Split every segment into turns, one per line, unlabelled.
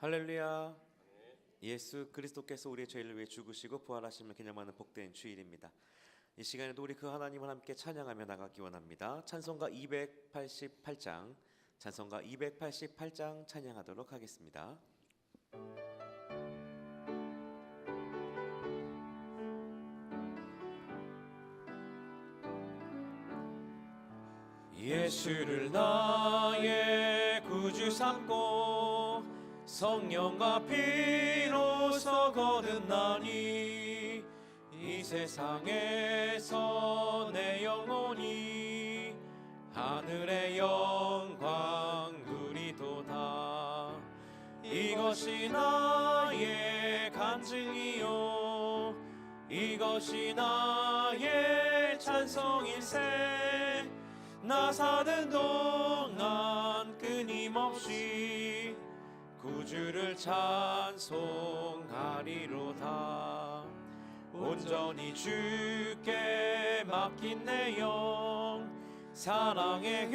할렐루야. 예수 그리스도께서 우리의 죄를 위해 죽으시고 부활하심을 기념하는 복된 주일입니다. 이 시간에도 우리 그 하나님을 함께 찬양하며 나가기 원합니다. 찬송가 288장 찬양하도록 하겠습니다. 예수를 나의 구주 삼고 성령과 피로서 거듭나니 이 세상에서 내 영혼이 하늘의 영광 누리도다. 이것이 나의 간증이요 이것이 나의 찬송일세. 나 사는 동안 끊임없이 구주를 찬송하리로다. 온전히 주께 맡긴 내 영 사랑의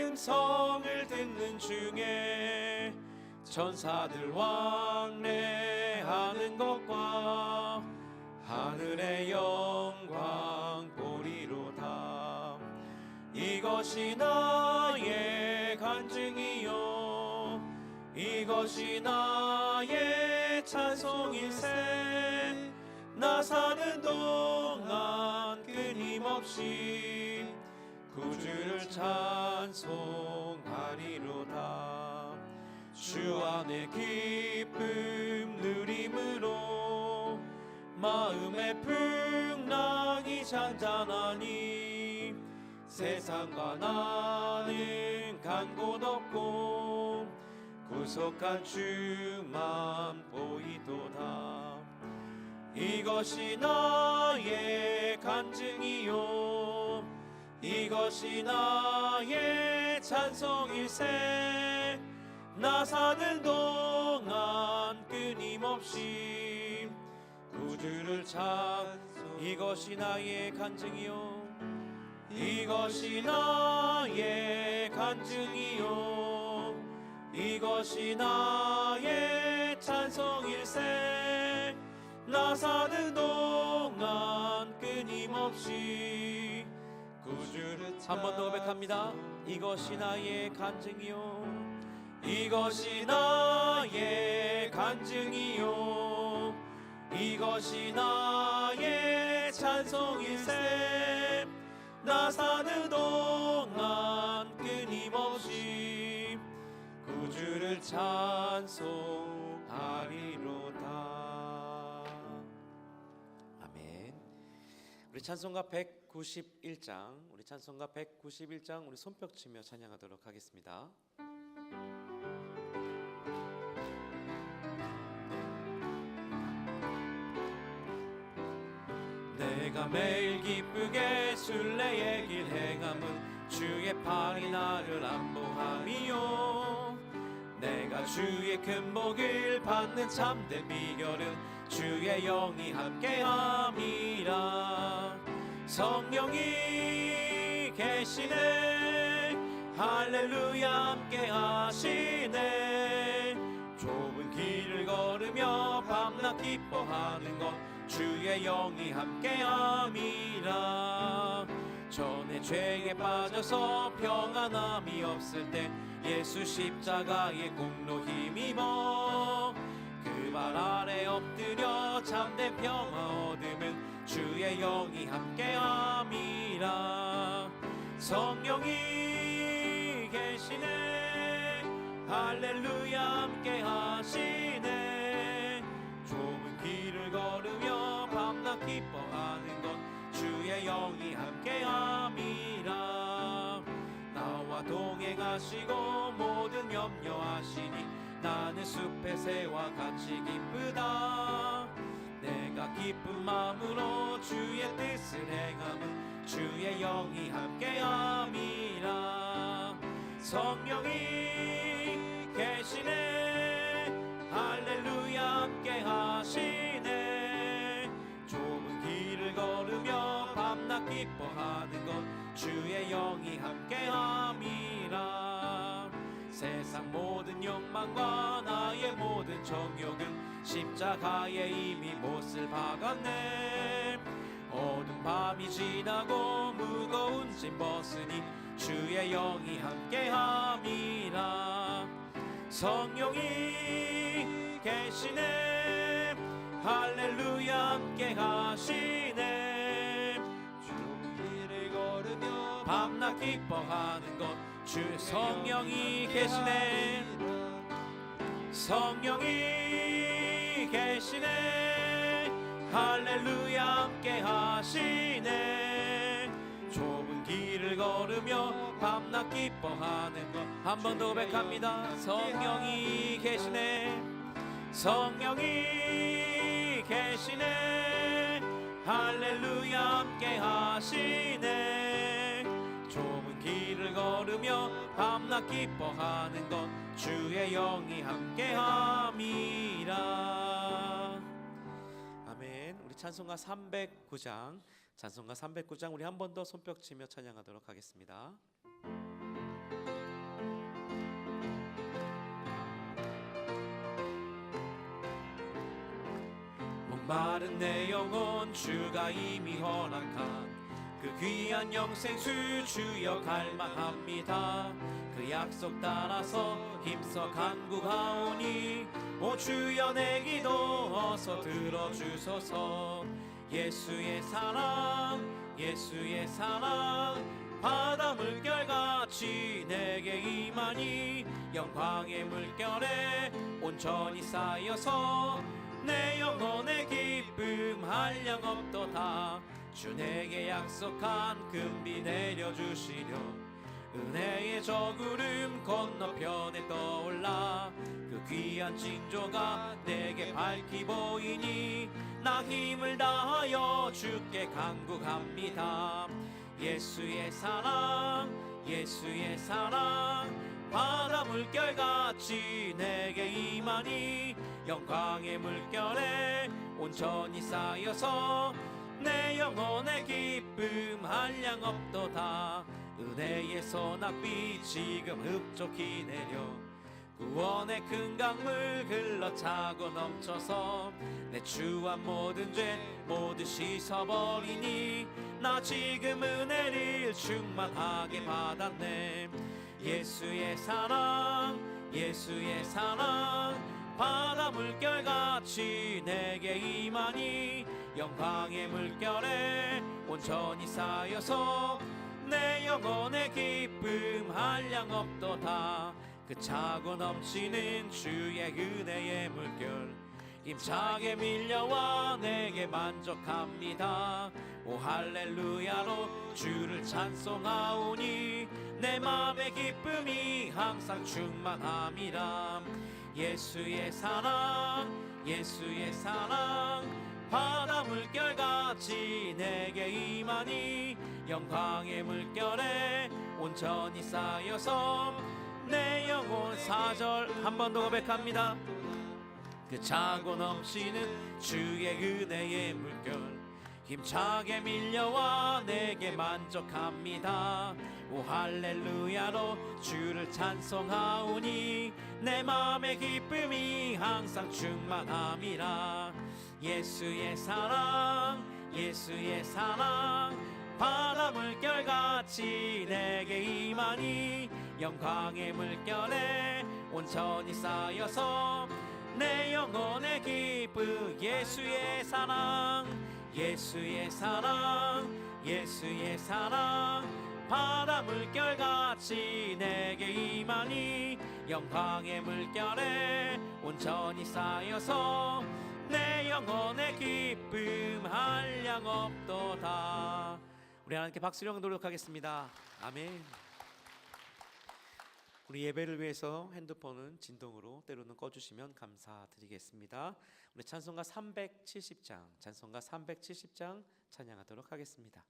음성을 듣는 중에 천사들 왕래하는 것과 하늘의 영광 보리로다. 이것이 나의 간증이요 이것이 나의 찬송일세. 나 사는 동안 끊임없이 구주를 찬송하리로다. 주 안에 기쁨 누림으로 마음의 풍랑이 잔잔하니 세상과 나는 간 곳 없고 구속한 주만 보이도다. 이것이 나의 간증이요 이것이 나의 찬송일세. 나 사는 동안 끊임없이 구주를 찬송. 이것이 나의 간증이요 이것이 나의 간증이요 이것이 나의 찬송일세. 나 사는 동안 끊임없이 구주를 한 번 더 고백합니다. 이것이 나의 간증이요 이것이 나의 간증이요 이것이 나의 찬송일세. 나 사는 동안 끊임없이 구주를 찬송하리로다. 아멘. 우리 찬송가 191장 우리 손뼉 치며 찬양하도록 하겠습니다. 내가 매일 기쁘게 순례의 길 행함은 주의 팔이 나를 안보함이요 내가 주의 큰 복을 받는 참된 비결은 주의 영이 함께함이라. 성령이 계시네 할렐루야 함께하시네. 좁은 길을 걸으며 밤낮 기뻐하는 것 주의 영이 함께함이라. 전에 죄에 빠져서 평안함이 없을 때 예수 십자가의 공로 힘입어 그 발 아래 엎드려 참된 평화 얻음은 주의 영이 함께함이라. 성령이 계시네 할렐루야 함께하시네. 좁은 길을 걸으며 밤낮 기뻐하는 것 주의 영이 함께함이라. 나와 동행하시고 모든 염려하시니 나는 숲의 새와 같이 기쁘다. 내가 기쁜 마음으로 주의 뜻을 행함은 주의 영이 함께함이라. 성령이 계시네 할렐루야 함께하시네. 좁은 길을 걸으며 밤낮 기뻐하는 것 주의 영이 함께함이라. 세상 모든 욕망과 나의 모든 정욕은 십자가에 이미 못을 박았네. 어두운 밤이 지나고 무거운 짐 벗으니 주의 영이 함께함이라. 성령이 계시네. 할렐루야 함께하시네. 주 길을 걸으며 밤낮 기뻐하는 것 주 성령이 계시네. 성령이 계시네. 할렐루야 함께하시네. 좁은 길을 걸으며 밤낮 기뻐하는 것 한 번 더 고백합니다. 성령이 계시네. 성령이 계시네. 할렐루야 함께하시네. 좁은 길을 걸으며 밤낮 기뻐하는 것 주의 영이 함께함이라. 아멘. 우리 찬송가 309장 우리 한 번 더 손뼉 치며 찬양하도록 하겠습니다. 목마른 내 영혼 주가 이미 허락한 그 귀한 영생수 주여 갈망합니다. 그 약속 따라서 힘써 간구하오니 오 주여 내 기도 어서 들어주소서. 예수의 사랑 예수의 사랑 바다 물결같이 내게 임하니 영광의 물결에 온전히 쌓여서 내 영혼의 기쁨 한량 없도다. 주 내게 약속한 금비 내려주시려 은혜의 저구름 건너편에 떠올라 그 귀한 징조가 내게 밝히 보이니 나 힘을 다하여 주께 간구합니다. 예수의 사랑 예수의 사랑 바다 물결같이 내게 임하니 영광의 물결에 온전히 쌓여서 내 영혼의 기쁨 한량 없도다. 은혜의 소낙비 지금 흡족히 내려 구원의 큰 강물 흘러차고 넘쳐서 내 추한 모든 죄 모두 씻어버리니 나 지금 은혜를 충만하게 받았네. 예수의 사랑 예수의 사랑 바다 물결같이 내게 임하니 영광의 물결에 온전히 쌓여서 내 영혼의 기쁨 한량 없도다. 그 차고 넘치는 주의 은혜의 물결 힘차게 밀려와 내게 만족합니다. 오 할렐루야로 주를 찬송하오니 내 맘의 기쁨이 항상 충만함이라. 예수의 사랑 예수의 사랑 바다 물결같이 내게 임하니 영광의 물결에 온전히 쌓여서 내 영혼 4절 한 번 더 고백합니다. 그 차고 넘치는 주의 은혜의 물결 힘차게 밀려와 내게 만족합니다. 오 할렐루야로 주를 찬송하오니 내 맘의 기쁨이 항상 충만함이라. 예수의 사랑 예수의 사랑 바다 물결같이 내게 임하니 영광의 물결에 온전히 쌓여서 내 영혼의 기쁨 예수의 사랑 예수의 사랑 예수의 사랑 바다 물결같이 내게 임하니 영광의 물결에 온전히 쌓여서 내 영혼의 기쁨 한량 없도다. 우리 하나님께 박수를 하도록 하겠습니다. 아멘. 우리 예배를 위해서 핸드폰은 진동으로 때로는 꺼주시면 감사드리겠습니다. 우리 찬송가 370장 찬양하도록 하겠습니다.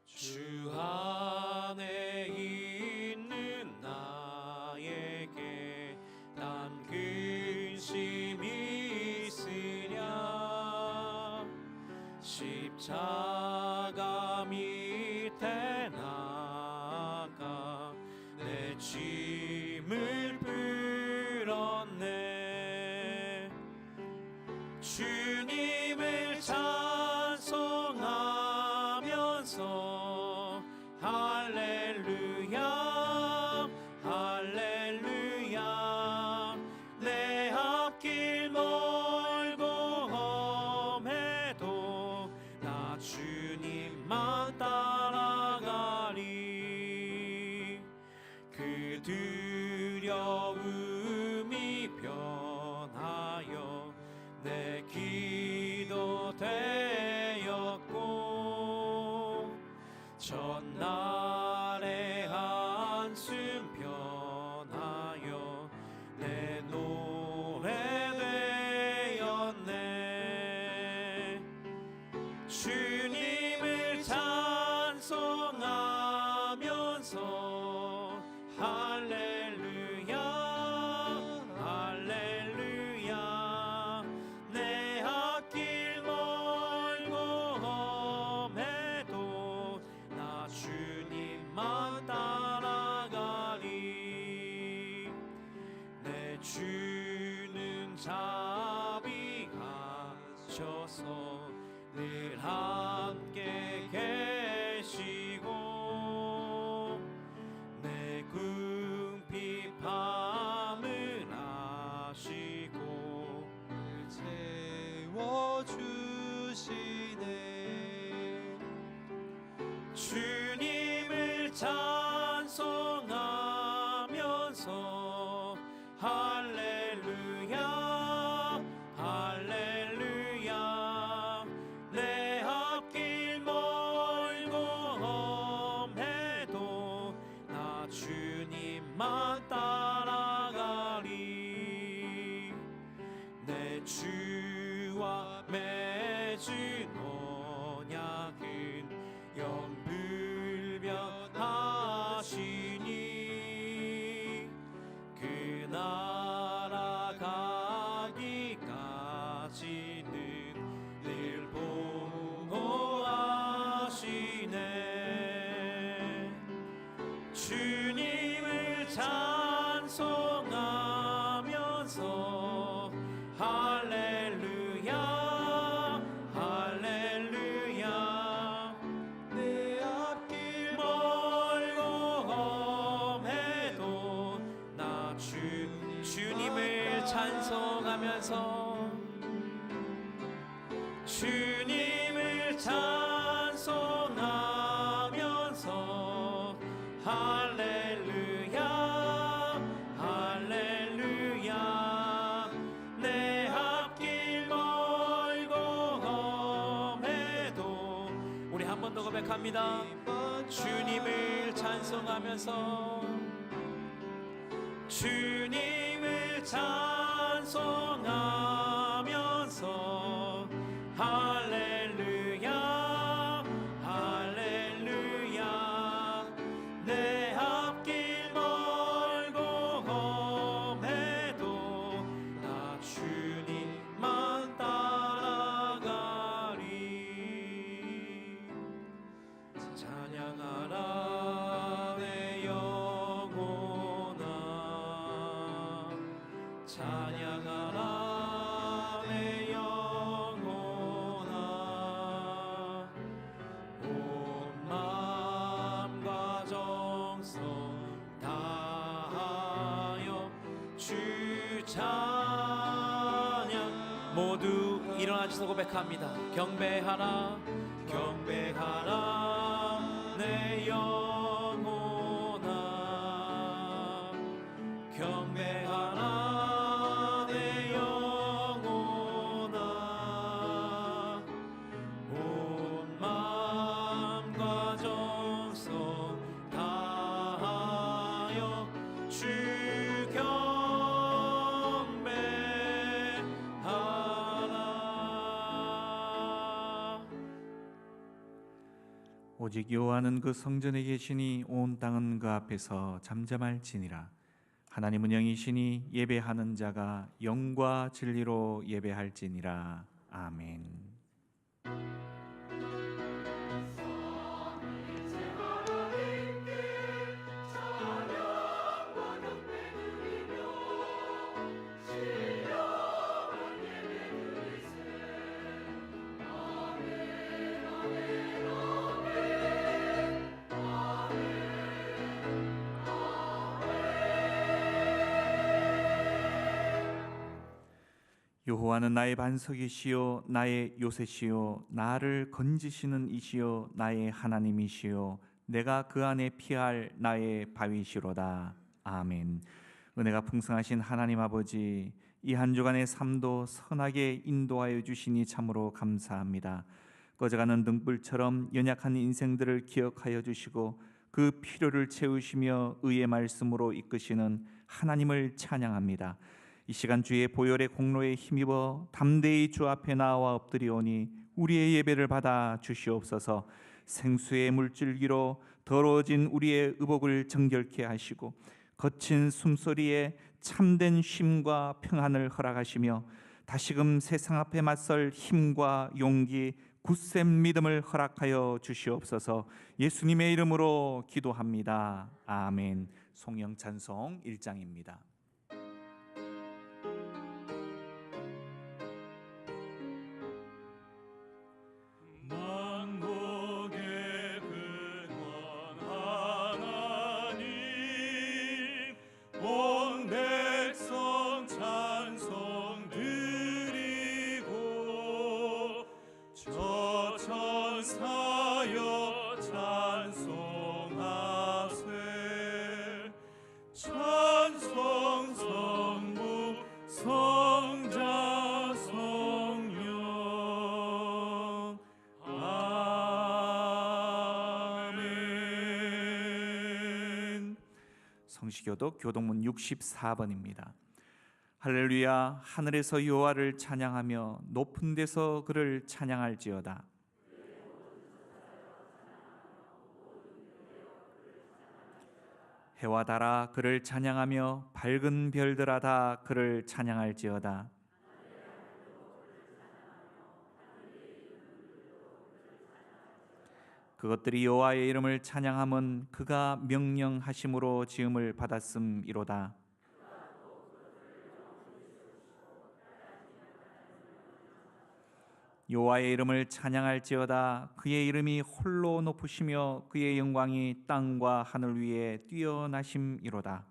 주 안에 있는 나에게 난 근심이 있으랴. 할렐루야 할렐루야 내 앞길 멀고 험해도 나 주님만 따라가리 그 두려움이 변하여 내 기도 되었고 전날의 한숨 변하여 내 노래 되었네 주님을 찬송하면서 할렐루야 할렐루야 내 앞길 멀고 험해도 나 주님만 따라가리 내 주는 자비하셔서 늘 함께 계시고 내 궁핍함을 아시고 채워주시네 주님을 찬송하면서 할렐루야 할렐루야 내 앞길 멀고 험해도 나 주님만 따라가리 내 주와 맺은 언약은 영불변하시니 그 나라 가기까지는 늘 보호하시네 주님을 찬송하면서 할렐루야 할렐루야 내 앞길 멀고 험해도 나 주님을 찬송하면서 주님을 찬송하면서 할렐루야 할렐루야 내 앞길 멀고 험해도 우리 한 번 더 고백합니다 주님을 찬송하면서 주님을 찬송하면서 할렐루야 할렐루야 내 앞길 멀고 험해도 나 주님만 따라가리 찬양하라 내 영혼아 찬양하라 내 영혼아 온 마음과 정성 다하여 주 찬양 모두 일어나셔서 고백합니다 경배하라 경배하라 내 영혼아 경배하라 내 영혼아 온 마음과 정성 다하여 주 경배하라
오직 여호와는 그 성전에 계시니 온 땅은 그 앞에서 잠잠할지니라 하나님은 영이시니 예배하는 자가 영과 진리로 예배할지니라 아멘. 여호와는 나의 반석이시요 나의 요새시요 나를 건지시는 이시요 나의 하나님이시요 내가 그 안에 피할 나의 바위시로다. 아멘. 은혜가 풍성하신 하나님 아버지, 이 한 주간의 삶도 선하게 인도하여 주시니 참으로 감사합니다. 꺼져가는 등불처럼 연약한 인생들을 기억하여 주시고 그 필요를 채우시며 의의 말씀으로 이끄시는 하나님을 찬양합니다. 이 시간 주의 보혈의 공로에 힘입어 담대히 주 앞에 나와 엎드리오니 우리의 예배를 받아 주시옵소서. 생수의 물줄기로 더러워진 우리의 의복을 정결케 하시고 거친 숨소리에 참된 쉼과 평안을 허락하시며 다시금 세상 앞에 맞설 힘과 용기, 굳센 믿음을 허락하여 주시옵소서. 예수님의 이름으로 기도합니다. 아멘. 송영 찬송 1장입니다. 성시교독 교동문 64번입니다. 할렐루야. 하늘에서 여호와를 찬양하며 높은 데서 그를 찬양할지어다. 해와 달아 그를 찬양하며 밝은 별들아 다 그를 찬양할지어다. 그것들이 여호와의 이름을 찬양함은 그가 명령하심으로 지음을 받았음이로다. 여호와의 이름을 찬양할지어다. 그의 이름이 홀로 높으시며 그의 영광이 땅과 하늘 위에 뛰어나심이로다.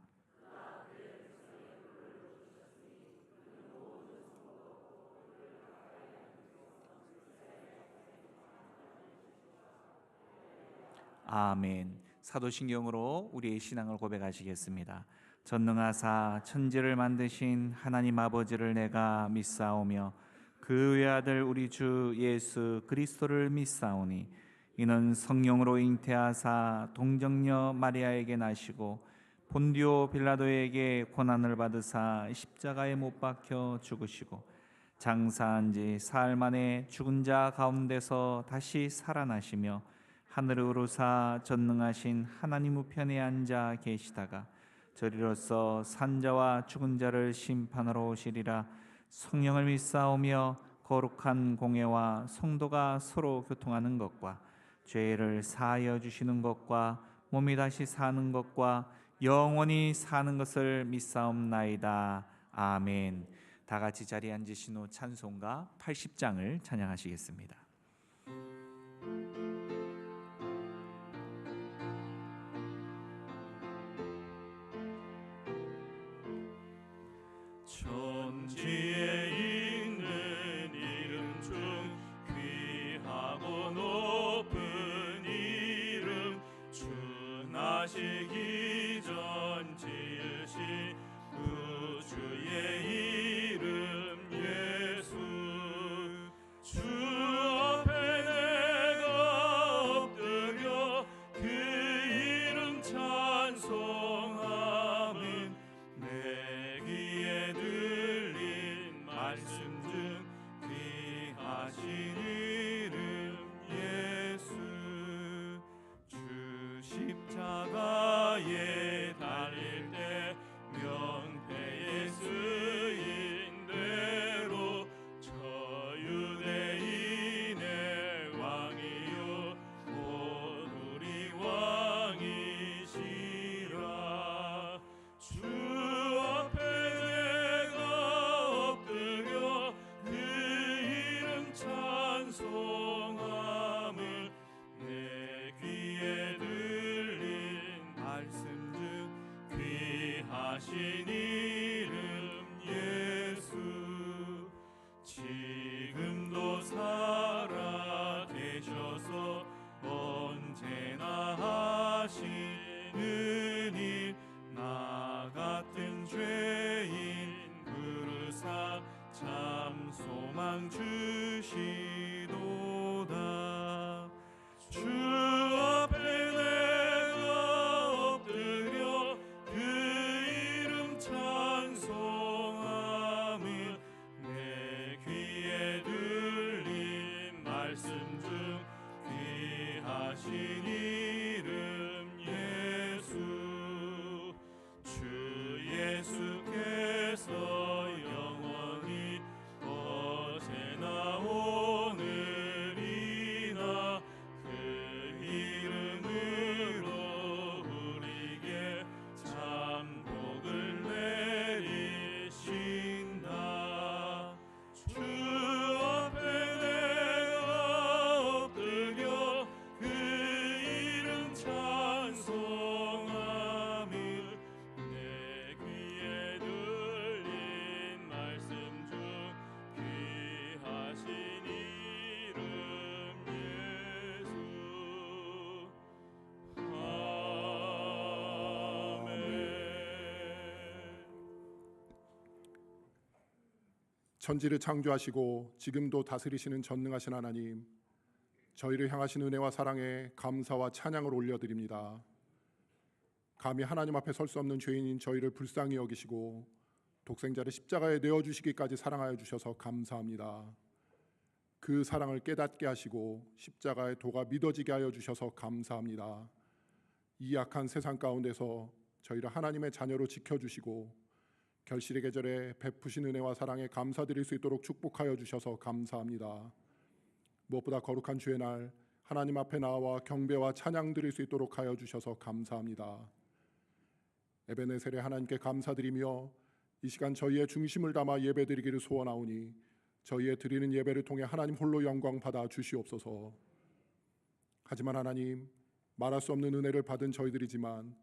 아멘. 사도신경으로 우리의 신앙을 고백하시겠습니다. 전능하사 천지를 만드신 하나님 아버지를 내가 믿사오며 그 외아들 우리 주 예수 그리스도를 믿사오니 이는 성령으로 잉태하사 동정녀 마리아에게 나시고 본디오 빌라도에게 고난을 받으사 십자가에 못 박혀 죽으시고 장사한 지 사흘 만에 죽은 자 가운데서 다시 살아나시며 하늘에 오르사 전능하신 하나님 우편에 앉아 계시다가 저리로서 산자와 죽은 자를 심판하러 오시리라. 성령을 믿사오며 거룩한 공회와 성도가 서로 교통하는 것과 죄를 사하여 주시는 것과 몸이 다시 사는 것과 영원히 사는 것을 믿사옵나이다. 아멘. 다 같이 자리에 앉으신 후 찬송가 80장을 찬양하시겠습니다.
천지에 있는 이름 중 귀하고 높은 이름 주 나시기 전 지으신 구주의 이름 예수 주 앞에 내가 엎드려 그 이름 찬송함은 내 귀에 들린 말씀 중 귀하신 이름 예수 주 십자가에 달릴 때 명패에 쓰인 대로 저 유대인의 왕이요 곧 우리 왕이시라 주 앞에 내가 엎드려 그 이름 찬송함을 내 귀에 들린 말씀 중 귀하신 이름 예수 이름 예수 주 예수께서 영원히 어제나 오늘이나 그 이름으로 우리에게 참 복을 내리신다. 주 앞에 내가 엎드려 그 이름 찬송함을 내 귀에 들린 말씀 중 귀하신 이름 예수 아멘.
천지를 창조하시고 지금도 다스리시는 전능하신 하나님, 저희를 향하신 은혜와 사랑에 감사와 찬양을 올려드립니다. 감히 하나님 앞에 설 수 없는 죄인인 저희를 불쌍히 여기시고 독생자를 십자가에 내어주시기까지 사랑하여 주셔서 감사합니다. 그 사랑을 깨닫게 하시고 십자가의 도가 믿어지게 하여 주셔서 감사합니다. 이 악한 세상 가운데서 저희를 하나님의 자녀로 지켜주시고 결실의 계절에 베푸신 은혜와 사랑에 감사드릴 수 있도록 축복하여 주셔서 감사합니다. 무엇보다 거룩한 주의 날 하나님 앞에 나와 경배와 찬양 드릴 수 있도록 하여 주셔서 감사합니다. 에베네셀의 하나님께 감사드리며 이 시간 저희의 중심을 담아 예배드리기를 소원하오니 저희의 드리는 예배를 통해 하나님 홀로 영광 받아 주시옵소서. 하지만 하나님, 말할 수 없는 은혜를 받은 저희들이지만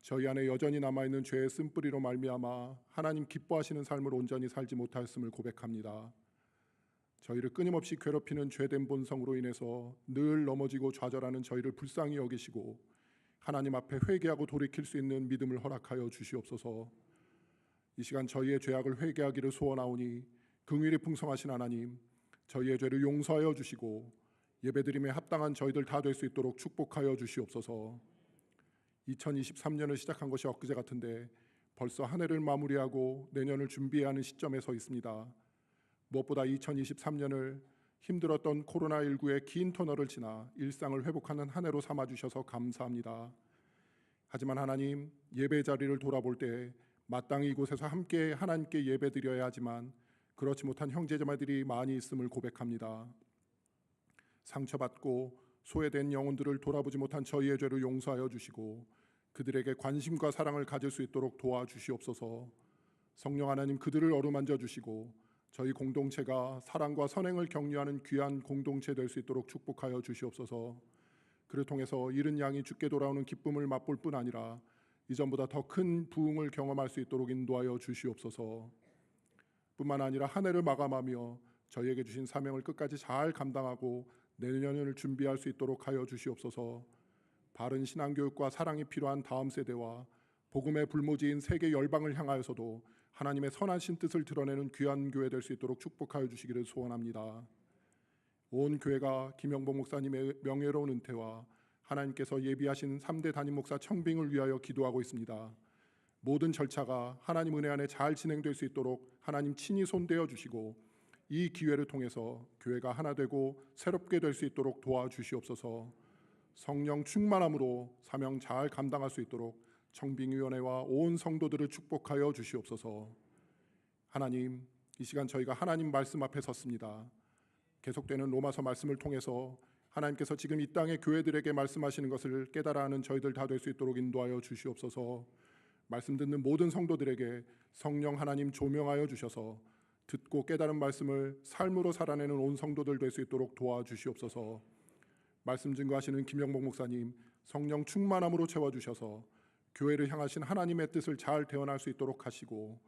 저희 안에 여전히 남아있는 죄의 쓴뿌리로 말미암아 하나님 기뻐하시는 삶을 온전히 살지 못하였음을 고백합니다. 저희를 끊임없이 괴롭히는 죄된 본성으로 인해서 늘 넘어지고 좌절하는 저희를 불쌍히 여기시고 하나님 앞에 회개하고 돌이킬 수 있는 믿음을 허락하여 주시옵소서. 이 시간 저희의 죄악을 회개하기를 소원하오니 긍휼이 풍성하신 하나님, 저희의 죄를 용서하여 주시고 예배드림에 합당한 저희들 다 될 수 있도록 축복하여 주시옵소서. 2023년을 시작한 것이 엊그제 같은데 벌써 한 해를 마무리하고 내년을 준비해야 하는 시점에 서 있습니다. 무엇보다 2023년을 힘들었던 코로나19의 긴 터널을 지나 일상을 회복하는 한 해로 삼아주셔서 감사합니다. 하지만 하나님, 예배 자리를 돌아볼 때 마땅히 이곳에서 함께 하나님께 예배드려야 하지만 그렇지 못한 형제자매들이 많이 있음을 고백합니다. 상처받고 소외된 영혼들을 돌아보지 못한 저희의 죄를 용서하여 주시고 그들에게 관심과 사랑을 가질 수 있도록 도와주시옵소서. 성령 하나님, 그들을 어루만져 주시고 저희 공동체가 사랑과 선행을 격려하는 귀한 공동체 될 수 있도록 축복하여 주시옵소서. 그를 통해서 잃은 양이 주께 돌아오는 기쁨을 맛볼 뿐 아니라 이전보다 더 큰 부흥을 경험할 수 있도록 인도하여 주시옵소서. 뿐만 아니라 한 해를 마감하며 저희에게 주신 사명을 끝까지 잘 감당하고 내년을 준비할 수 있도록 하여 주시옵소서. 바른 신앙교육과 사랑이 필요한 다음 세대와 복음의 불모지인 세계 열방을 향하여서도 하나님의 선하신 뜻을 드러내는 귀한 교회 될 수 있도록 축복하여 주시기를 소원합니다. 온 교회가 김영복 목사님의 명예로운 은퇴와 하나님께서 예비하신 3대 담임 목사 청빙을 위하여 기도하고 있습니다. 모든 절차가 하나님 은혜 안에 잘 진행될 수 있도록 하나님 친히 손대어 주시고 이 기회를 통해서 교회가 하나 되고 새롭게 될 수 있도록 도와주시옵소서. 성령 충만함으로 사명 잘 감당할 수 있도록 청빙위원회와 온 성도들을 축복하여 주시옵소서. 하나님, 이 시간 저희가 하나님 말씀 앞에 섰습니다. 계속되는 로마서 말씀을 통해서 하나님께서 지금 이 땅의 교회들에게 말씀하시는 것을 깨달아 하는 저희들 다 될 수 있도록 인도하여 주시옵소서. 말씀 듣는 모든 성도들에게 성령 하나님 조명하여 주셔서 듣고 깨달은 말씀을 삶으로 살아내는 온 성도들 될 수 있도록 도와주시옵소서. 말씀 증거하시는 김영복 목사님, 성령 충만함으로 채워주셔서 교회를 향하신 하나님의 뜻을 잘 대언할 수 있도록 하시고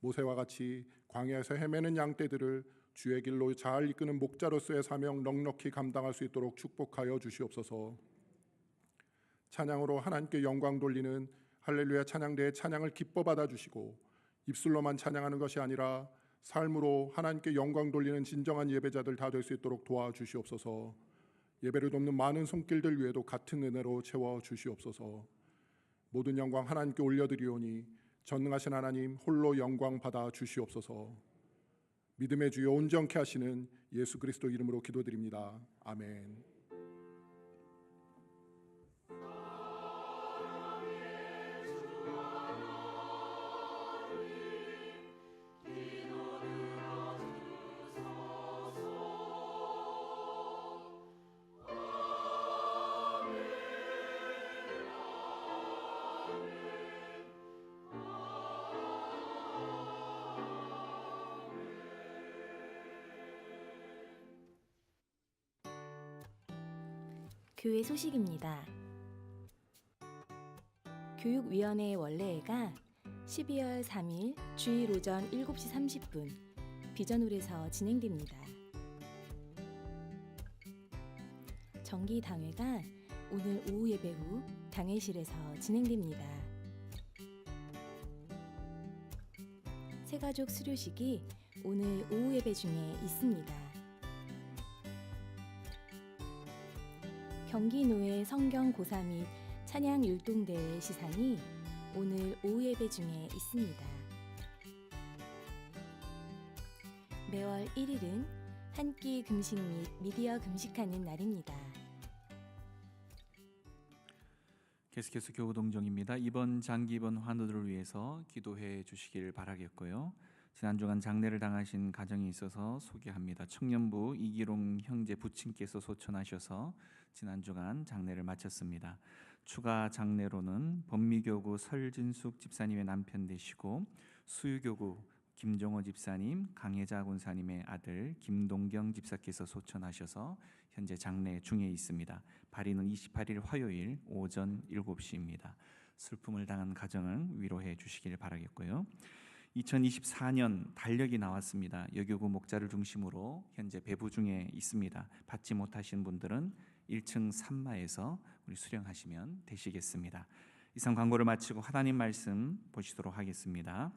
모세와 같이 광야에서 헤매는 양떼들을 주의 길로 잘 이끄는 목자로서의 사명 넉넉히 감당할 수 있도록 축복하여 주시옵소서. 찬양으로 하나님께 영광 돌리는 할렐루야 찬양대의 찬양을 기뻐 받아주시고 입술로만 찬양하는 것이 아니라 삶으로 하나님께 영광 돌리는 진정한 예배자들 다 될 수 있도록 도와주시옵소서. 예배를 돕는 많은 손길들 위에도 같은 은혜로 채워주시옵소서. 모든 영광 하나님께 올려드리오니 전능하신 하나님 홀로 영광 받아 주시옵소서. 믿음의 주여 온전케 하시는 예수 그리스도 이름으로 기도드립니다. 아멘.
교회 소식입니다. 교육위원회 원래회가 12월 3일 주일 오전 7시 30분 비전홀에서 진행됩니다. 정기당회가 오늘 오후 예배 후 당회실에서 진행됩니다. 새가족 수료식이 오늘 오후 예배 중에 있습니다. 경기노회 성경 고사 및 찬양 율동대회 시상이 오늘 오후 예배 중에 있습니다. 매월 1일은 한 끼 금식 및 미디어 금식하는 날입니다.
계속해서 교우동정입니다. 이번 장기 입원 환우들을 위해서 기도해 주시길 바라겠고요. 지난 주간 장례를 당하신 가정이 있어서 소개합니다. 청년부 이기롱 형제 부친께서 소천하셔서 지난 주간 장례를 마쳤습니다. 추가 장례로는 범미교구 설진숙 집사님의 남편 되시고 수유교구 김종호 집사님, 강혜자 군사님의 아들 김동경 집사께서 소천하셔서 현재 장례 중에 있습니다. 발인은 28일 화요일 오전 7시입니다. 슬픔을 당한 가정은 위로해 주시길 바라겠고요. 2024년 달력이 나왔습니다. 여교구 목자를 중심으로 현재 배부 중에 있습니다. 받지 못하신 분들은 1층 3마에서 우리 수령하시면 되시겠습니다. 이상 광고를 마치고 하나님 말씀 보시도록 하겠습니다.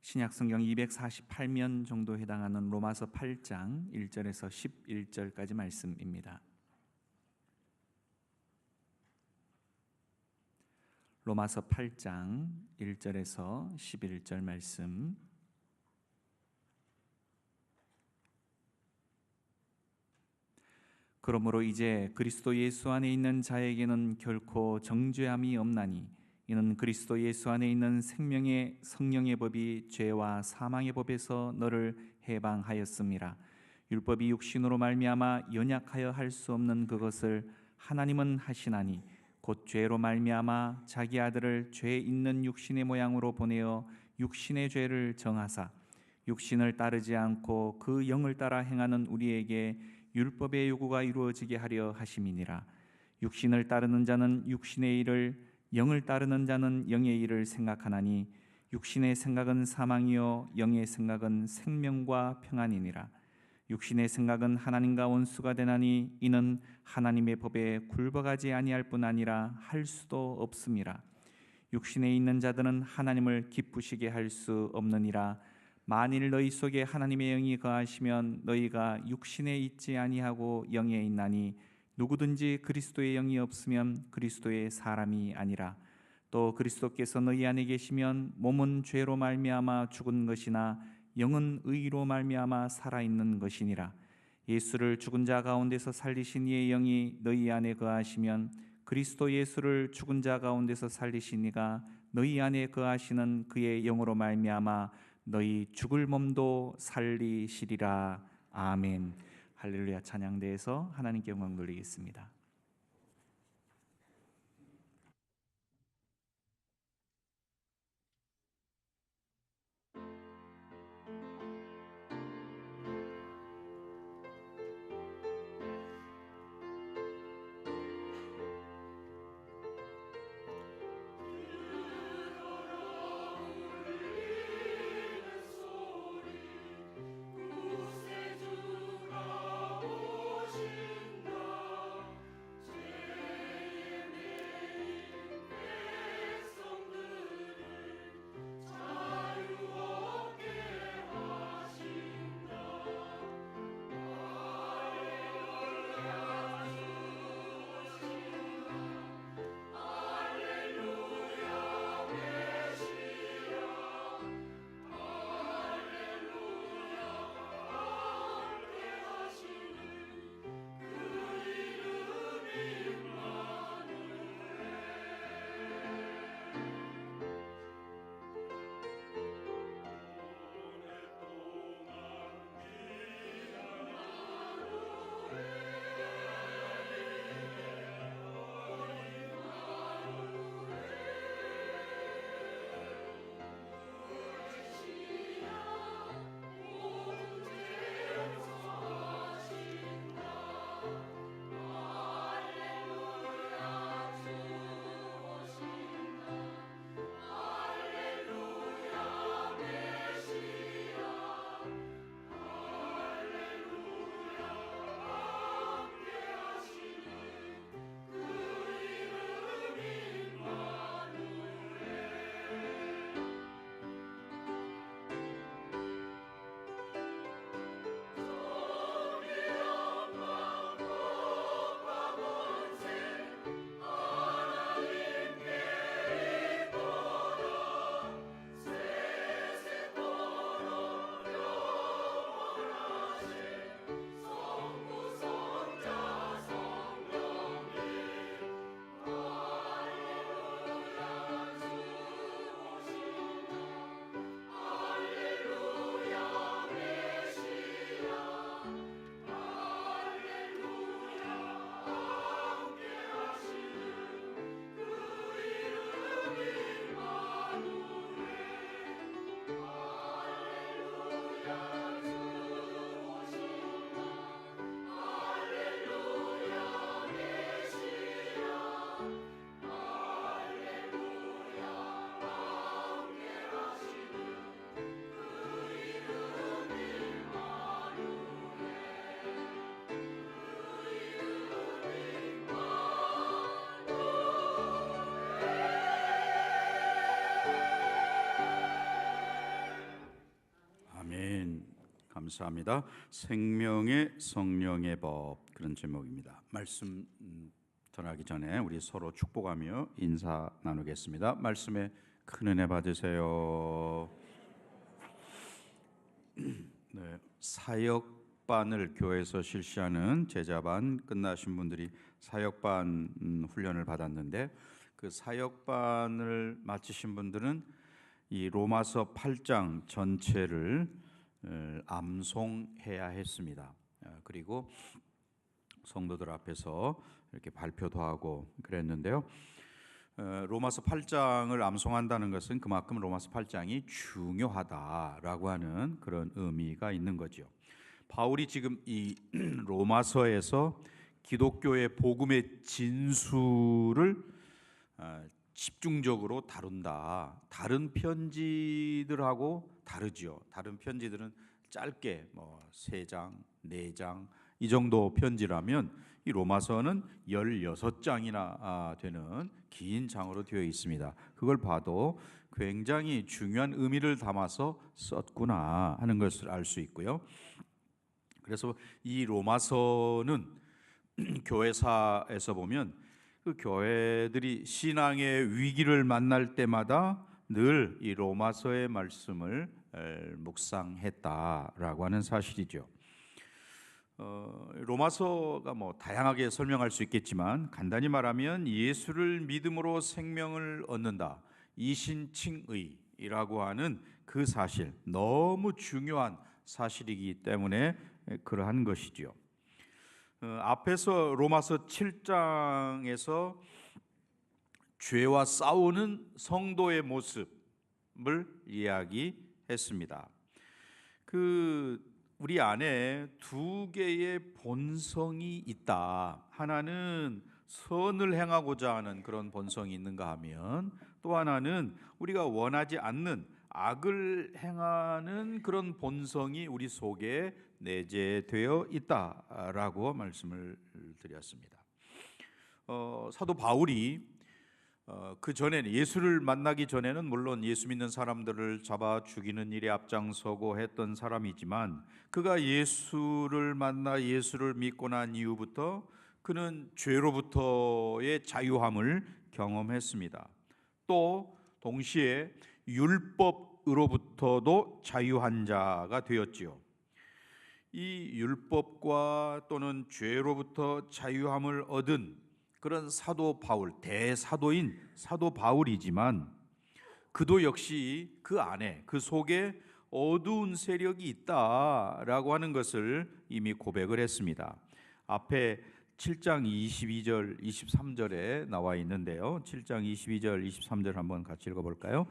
신약성경 248면 정도 해당하는 로마서 8장 1절에서 11절까지 말씀입니다. 로마서 8장 1절에서 11절 말씀. 그러므로 이제 그리스도 예수 안에 있는 자에게는 결코 정죄함이 없나니 이는 그리스도 예수 안에 있는 생명의 성령의 법이 죄와 사망의 법에서 너를 해방하였음이라. 율법이 육신으로 말미암아 연약하여 할 수 없는 그것을 하나님은 하시나니 곧 죄로 말미암아 자기 아들을 죄 있는 육신의 모양으로 보내어 육신의 죄를 정하사 육신을 따르지 않고 그 영을 따라 행하는 우리에게 율법의 요구가 이루어지게 하려 하심이니라. 육신을 따르는 자는 육신의 일을, 영을 따르는 자는 영의 일을 생각하나니 육신의 생각은 사망이요 영의 생각은 생명과 평안이니라. 육신의 생각은 하나님과 원수가 되나니 이는 하나님의 법에 굴복하지 아니할 뿐 아니라 할 수도 없음이라. 육신에 있는 자들은 하나님을 기쁘시게 할 수 없느니라. 만일 너희 속에 하나님의 영이 거하시면 너희가 육신에 있지 아니하고 영에 있나니 누구든지 그리스도의 영이 없으면 그리스도의 사람이 아니라. 또 그리스도께서 너희 안에 계시면 몸은 죄로 말미암아 죽은 것이나 영은 의로 말미암아 살아있는 것이니라. 예수를 죽은 자 가운데서 살리신 이의 영이 너희 안에 거하시면 그리스도 예수를 죽은 자 가운데서 살리신 이가 너희 안에 거하시는 그의 영으로 말미암아 너희 죽을 몸도 살리시리라. 아멘. 할렐루야. 찬양대에서 하나님께 영광 돌리겠습니다.
감사합니다. 생명의 성령의 법, 그런 제목입니다. 말씀 전하기 전에 우리 서로 축복하며 인사 나누겠습니다. 말씀에 큰 은혜 받으세요. 네, 사역반을 교회에서 실시하는 제자반 끝나신 분들이 사역반 훈련을 받았는데, 그 사역반을 마치신 분들은 이 로마서 8장 전체를 암송해야 했습니다. 그리고 성도들 앞에서 이렇게 발표도 하고 그랬는데요. 로마서 8장을 암송한다는 것은 그만큼 로마서 8장이 중요하다라고 하는 그런 의미가 있는 거죠. 바울이 지금 이 로마서에서 기독교의 복음의 진수를 집중적으로 다룬다. 다른 편지들하고 다르죠. 다른 편지들은 짧게 3장, 4장 이 정도 편지라면 이 로마서는 16장이나 되는 긴 장으로 되어 있습니다. 그걸 봐도 굉장히 중요한 의미를 담아서 썼구나 하는 것을 알 수 있고요. 그래서 이 로마서는 교회사에서 보면 그 교회들이 신앙의 위기를 만날 때마다 늘 이 로마서의 말씀을 묵상했다라고 하는 사실이죠. 로마서가 다양하게 설명할 수 있겠지만 간단히 말하면 예수를 믿음으로 생명을 얻는다, 이신칭의라고 하는 그 사실, 너무 중요한 사실이기 때문에 그러한 것이죠. 앞에서 로마서 7장에서 죄와 싸우는 성도의 모습을 이야기했습니다. 우리 안에 두 개의 본성이 있다. 하나는 선을 행하고자 하는 그런 본성이 있는가 하면, 또 하나는 우리가 원하지 않는 악을 행하는 그런 본성이 우리 속에 내재되어 있다라고 말씀을 드렸습니다. 사도 바울이 그 전에는, 예수를 만나기 전에는 물론 예수 믿는 사람들을 잡아 죽이는 일에 앞장서고 했던 사람이지만, 그가 예수를 만나 예수를 믿고 난 이후부터 그는 죄로부터의 자유함을 경험했습니다. 또 동시에 율법으로부터도 자유한 자가 되었지요. 이 율법과 또는 죄로부터 자유함을 얻은 그런 사도 바울, 대사도인 사도 바울이지만, 그도 역시 그 안에, 그 속에 어두운 세력이 있다라고 하는 것을 이미 고백을 했습니다. 앞에 7장 22절, 23절에 나와 있는데요. 7장 22절, 23절 한번 같이 읽어볼까요?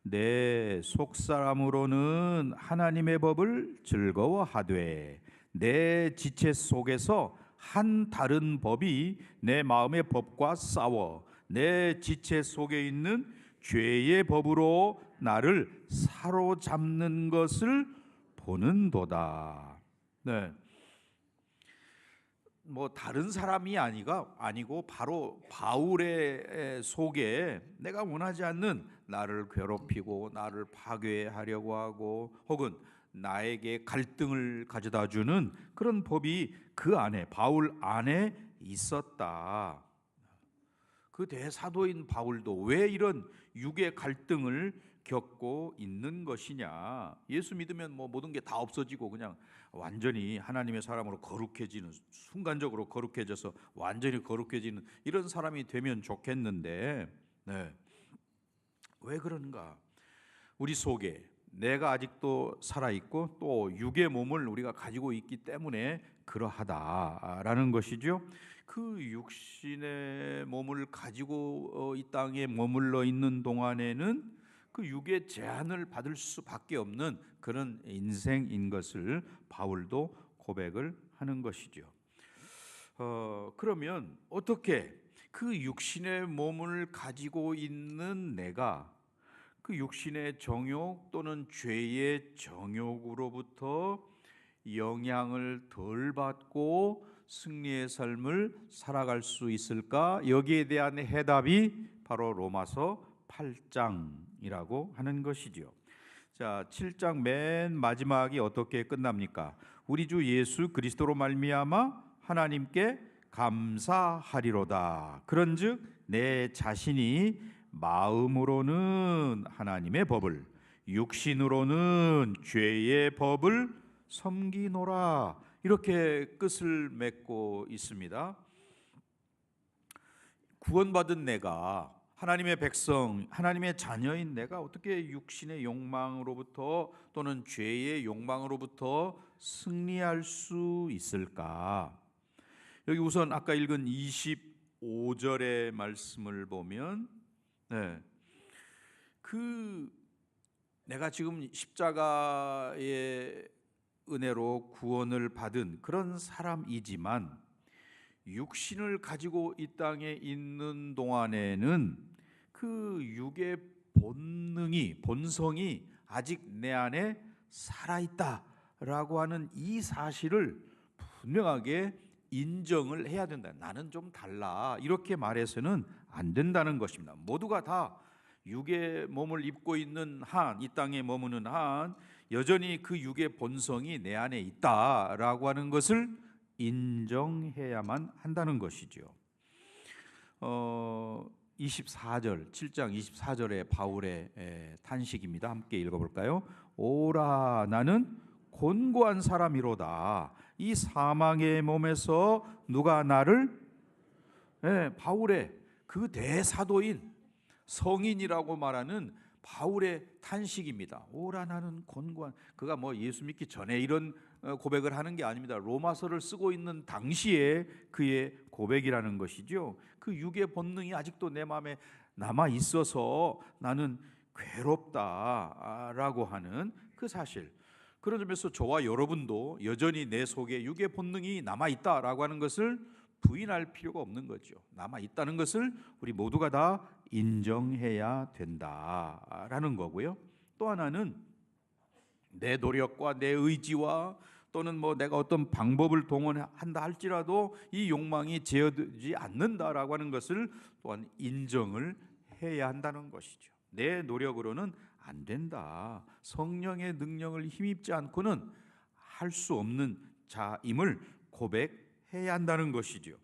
내 속사람으로는 하나님의 법을 즐거워하되 내 지체 속에서 한 다른 법이 내 마음의 법과 싸워 내 지체 속에 있는 죄의 법으로 나를 사로잡는 것을 보는도다. 네. 다른 사람이 아니고 바로 바울의 속에 내가 원하지 않는, 나를 괴롭히고 나를 파괴하려고 하고 혹은 나에게 갈등을 가져다 주는 그런 법이 그 안에, 바울 안에 있었다. 그 대사도인 바울도 왜 이런 육의 갈등을 겪고 있는 것이냐? 예수 믿으면 모든 게 다 없어지고 그냥 완전히 하나님의 사람으로 거룩해지는, 순간적으로 거룩해져서 완전히 거룩해지는 이런 사람이 되면 좋겠는데, 왜 그런가? 우리 속에 내가 아직도 살아있고 또 육의 몸을 우리가 가지고 있기 때문에 그러하다라는 것이죠. 그 육신의 몸을 가지고 이 땅에 머물러 있는 동안에는 그 육의 제한을 받을 수밖에 없는 그런 인생인 것을 바울도 고백을 하는 것이죠. 그러면 어떻게 그 육신의 몸을 가지고 있는 내가 그 육신의 정욕 또는 죄의 정욕으로부터 영향을 덜 받고 승리의 삶을 살아갈 수 있을까? 여기에 대한 해답이 바로 로마서 8장이라고 하는 것이죠. 자, 7장 맨 마지막이 어떻게 끝납니까? 우리 주 예수 그리스도로 말미암아 하나님께 감사하리로다. 그런즉 내 자신이 마음으로는 하나님의 법을, 육신으로는 죄의 법을 섬기노라. 이렇게 끝을 맺고 있습니다. 구원받은 내가, 하나님의 백성, 하나님의 자녀인 내가 어떻게 육신의 욕망으로부터 또는 죄의 욕망으로부터 승리할 수 있을까? 여기 우선 아까 읽은 25절의 말씀을 보면 내가 지금 십자가의 은혜로 구원을 받은 그런 사람이지만 육신을 가지고 이 땅에 있는 동안에는 그 육의 본성이 아직 내 안에 살아있다라고 하는 이 사실을 분명하게 인정을 해야 된다. 나는 좀 달라. 이렇게 말해서는 안 된다는 것입니다. 모두가 다 육의 몸을 입고 있는 한, 이 땅에 머무는 한 여전히 그 육의 본성이 내 안에 있다라고 하는 것을 인정해야만 한다는 것이죠. 24절, 7장 24절의 바울의 탄식입니다. 함께 읽어볼까요? 오라 나는 곤고한 사람이로다. 이 사망의 몸에서 누가 나를 바울의 그 대사도인 성인이라고 말하는 바울의 탄식입니다. 오라 나는 곤고한, 그가 뭐 예수 믿기 전에 이런 고백을 하는 게 아닙니다. 로마서를 쓰고 있는 당시에 그의 고백이라는 것이죠. 그 육의 본능이 아직도 내 마음에 남아 있어서 나는 괴롭다라고 하는 그 사실. 그런 점에서 저와 여러분도 여전히 내 속에 육의 본능이 남아 있다라고 하는 것을 부인할 필요가 없는 거죠. 남아 있다는 것을 우리 모두가 다 인정해야 된다라는 거고요. 또 하나는 내 노력과 내 의지와 또는 뭐 내가 어떤 방법을 동원한다 할지라도 이 욕망이 제어되지 않는다라고 하는 것을 또한 인정을 해야 한다는 것이죠. 내 노력으로는 안 된다. 성령의 능력을 힘입지 않고는 할 수 없는 자임을 고백해야 한다는 것이죠.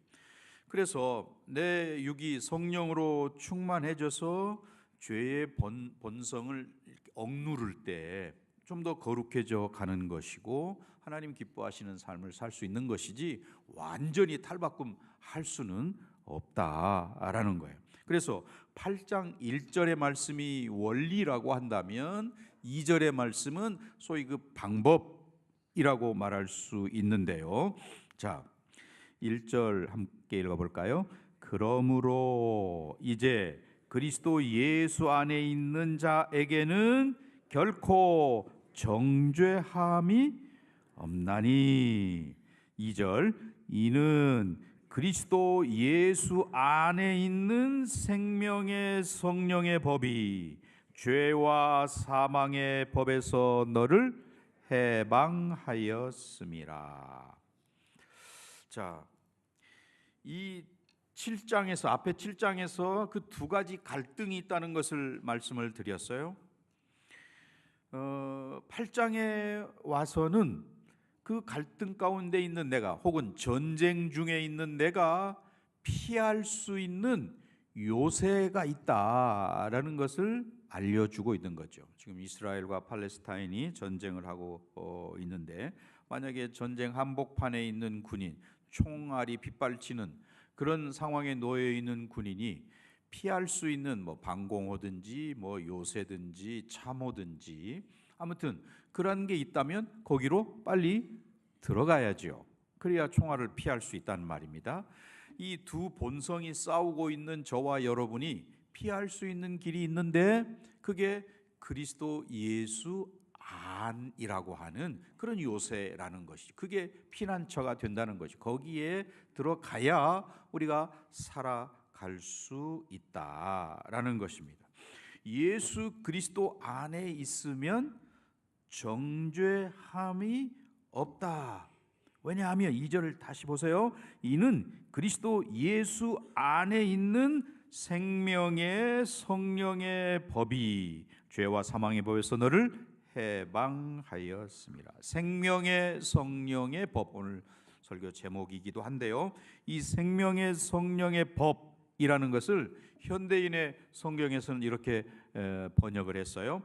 그래서 내 육이 성령으로 충만해져서 죄의 본성을 억누를 때 좀 더 거룩해져 가는 것이고 하나님 기뻐하시는 삶을 살 수 있는 것이지 완전히 탈바꿈할 수는 없다라는 거예요. 그래서 8장 1절의 말씀이 원리라고 한다면 2절의 말씀은 소위 그 방법이라고 말할 수 있는데요. 자, 1절 함께 읽어볼까요? 그러므로 이제 그리스도 예수 안에 있는 자에게는 결코 정죄함이 없나니. 2절 이는 그리스도 예수 안에 있는 생명의 성령의 법이 죄와 사망의 법에서 너를 해방하였음이라. 자, 이 7장에서 앞에 7장에서 그 두 가지 갈등이 있다는 것을 말씀을 드렸어요. 8장에 와서는 그 갈등 가운데 있는 내가 혹은 전쟁 중에 있는 내가 피할 수 있는 요새가 있다라는 것을 알려주고 있는 거죠. 지금 이스라엘과 팔레스타인이 전쟁을 하고 있는데 만약에 전쟁 한복판에 있는 군인, 총알이 빗발치는 그런 상황에 놓여 있는 군인이 피할 수 있는 뭐 방공호든지 뭐 요새든지 참호든지 아무튼 그런 게 있다면 거기로 빨리 들어가야죠. 그래야 총알을 피할 수 있다는 말입니다. 이 두 본성이 싸우고 있는 저와 여러분이 피할 수 있는 길이 있는데 그게 그리스도 예수 안이라고 하는 그런 요새라는 것이, 그게 피난처가 된다는 것이, 거기에 들어가야 우리가 살아갈 수 있다라는 것입니다. 예수 그리스도 안에 있으면 정죄함이 없다. 왜냐하면 2절을 다시 보세요. 이는 그리스도 예수 안에 있는 생명의 성령의 법이 죄와 사망의 법에서 너를 해방하였습니다. 생명의 성령의 법, 오늘 설교 제목이기도 한데요. 이 생명의 성령의 법이라는 것을 현대인의 성경에서는 이렇게 번역을 했어요.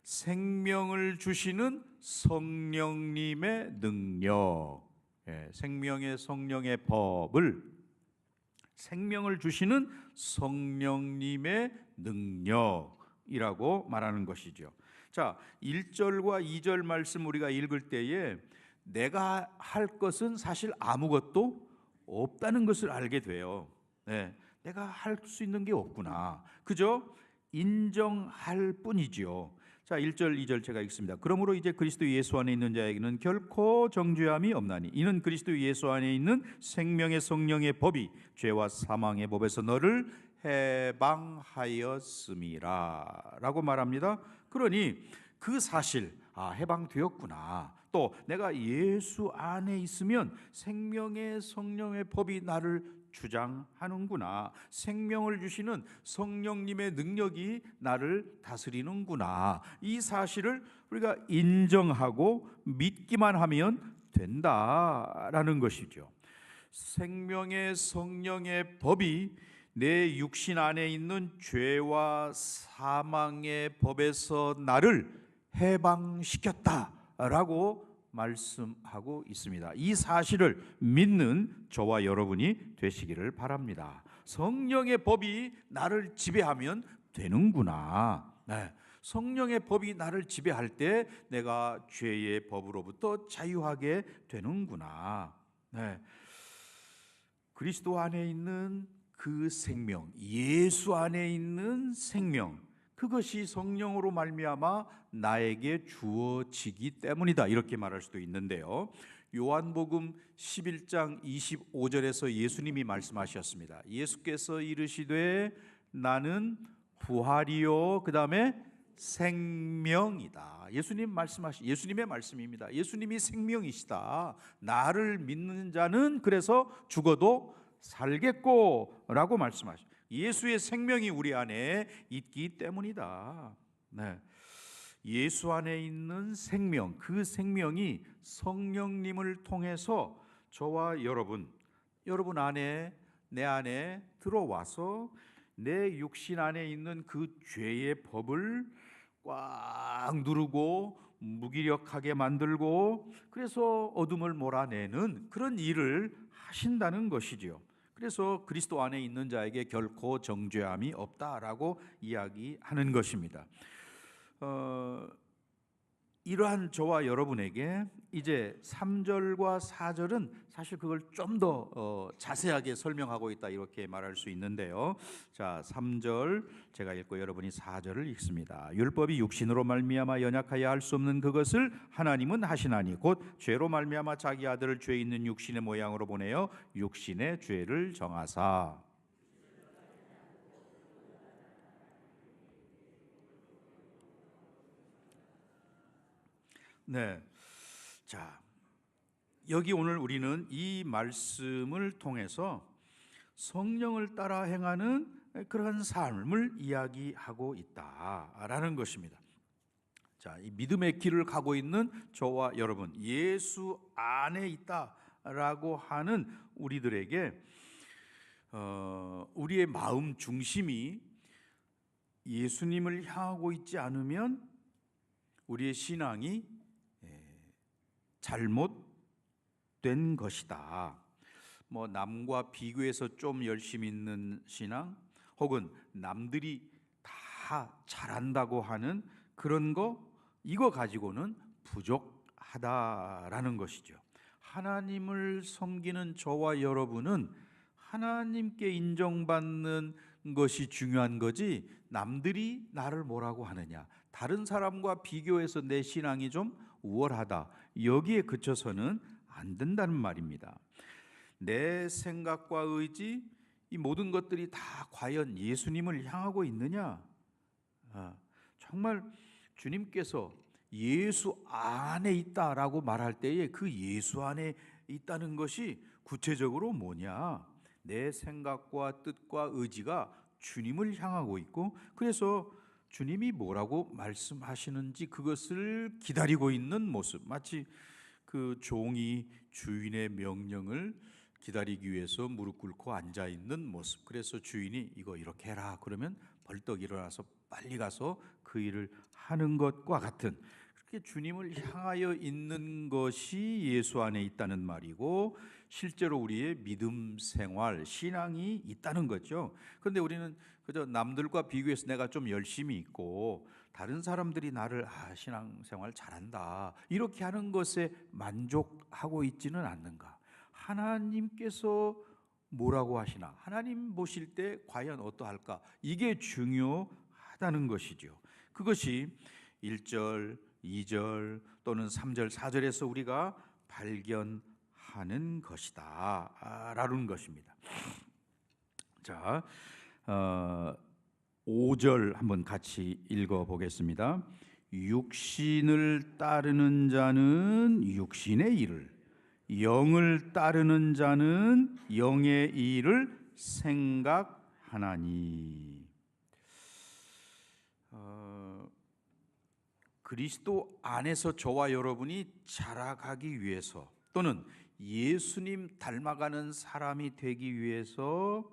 생명을 주시는 성령님의 능력. 생명의 성령의 법을 생명을 주시는 성령님의 능력이라고 말하는 것이죠. 자, 1절과 2절 말씀 우리가 읽을 때에 내가 할 것은 사실 아무것도 없다는 것을 알게 돼요. 내가 할 수 있는 게 없구나. 그저 인정할 뿐이지요. 자, 1절 2절 제가 읽습니다. 그러므로 이제 그리스도 예수 안에 있는 자에게는 결코 정죄함이 없나니 이는 그리스도 예수 안에 있는 생명의 성령의 법이 죄와 사망의 법에서 너를 해방하였음이라 라고 말합니다. 그러니 그 사실, 해방되었구나. 또 내가 예수 안에 있으면 생명의 성령의 법이 나를 주장하는구나. 생명을 주시는 성령님의 능력이 나를 다스리는구나. 이 사실을 우리가 인정하고 믿기만 하면 된다라는 것이죠. 생명의 성령의 법이 내 육신 안에 있는 죄와 사망의 법에서 나를 해방시켰다라고 말씀하고 있습니다. 이 사실을 믿는 저와 여러분이 되시기를 바랍니다. 성령의 법이 나를 지배하면 되는구나. 성령의 법이 나를 지배할 때 내가 죄의 법으로부터 자유하게 되는구나. 그리스도 안에 있는 그 생명, 예수 안에 있는 생명, 그것이 성령으로 말미암아 나에게 주어지기 때문이다. 이렇게 말할 수도 있는데요. 요한복음 11장 25절에서 예수님이 말씀하셨습니다. 예수께서 이르시되 나는 부활이요 그다음에 생명이다. 예수님의 말씀입니다. 예수님이 생명이시다. 나를 믿는 자는 그래서 죽어도 살겠고라고 말씀하십니다. 예수의 생명이 우리 안에 있기 때문이다. 예수 안에 있는 생명, 그 생명이 성령님을 통해서 저와 여러분 안에, 내 안에 들어와서 내 육신 안에 있는 그 죄의 법을 꽉 누르고 무기력하게 만들고 그래서 어둠을 몰아내는 그런 일을 하신다는 것이지요. 그래서 그리스도 안에 있는 자에게 결코 정죄함이 없다라고 이야기하는 것입니다. 이러한 저와 여러분에게 이제 3절과 4절은 사실 그걸 좀 더 자세하게 설명하고 있다 이렇게 말할 수 있는데요. 자, 3절 제가 읽고 여러분이 4절을 읽습니다. 율법이 육신으로 말미암아 연약하여 할 수 없는 그것을 하나님은 하시나니 곧 죄로 말미암아 자기 아들을 죄 있는 육신의 모양으로 보내어 육신의 죄를 정하사. 자, 여기 오늘 우리는 이 말씀을 통해서 성령을 따라 행하는 그런 삶을 이야기하고 있다라는 것입니다. 자, 이 믿음의 길을 가고 있는 저와 여러분, 예수 안에 있다라고 하는 우리들에게 우리의 마음 중심이 예수님을 향하고 있지 않으면 우리의 신앙이 잘못된 것이다. 뭐 남과 비교해서 좀 열심히 있는 신앙, 혹은 남들이 다 잘한다고 하는 그런 이거 가지고는 부족하다라는 것이죠. 하나님을 섬기는 저와 여러분은 하나님께 인정받는 것이 중요한 거지 남들이 나를 뭐라고 하느냐, 다른 사람과 비교해서 내 신앙이 좀 우월하다, 여기에 그쳐서는 안 된다는 말입니다. 내 생각과 의지, 이 모든 것들이 다 과연 예수님을 향하고 있느냐? 정말 주님께서 예수 안에 있다라고 말할 때에 그 예수 안에 있다는 것이 구체적으로 뭐냐? 내 생각과 뜻과 의지가 주님을 향하고 있고, 그래서 주님이 뭐라고 말씀하시는지 그것을 기다리고 있는 모습, 마치 그 종이 주인의 명령을 기다리기 위해서 무릎 꿇고 앉아 있는 모습. 그래서 주인이 이거 이렇게 해라 그러면 벌떡 일어나서 빨리 가서 그 일을 하는 것과 같은, 그렇게 주님을 향하여 있는 것이 예수 안에 있다는 말이고, 실제로 우리의 믿음 생활, 신앙이 있다는 거죠. 그런데 우리는 그저 남들과 비교해서 내가 좀 열심히 있고 다른 사람들이 나를 신앙생활 잘한다 이렇게 하는 것에 만족하고 있지는 않는가? 하나님께서 뭐라고 하시나? 하나님 보실 때 과연 어떠할까? 이게 중요하다는 것이죠. 그것이 1절, 2절 또는 3절, 4절에서 우리가 발견하는 것이다 라는 것입니다. 자, 5절 한번 같이 읽어보겠습니다. 육신을 따르는 자는 육신의 일을, 영을 따르는 자는 영의 일을 생각하나니. 그리스도 안에서 저와 여러분이 자라가기 위해서 또는 예수님 닮아가는 사람이 되기 위해서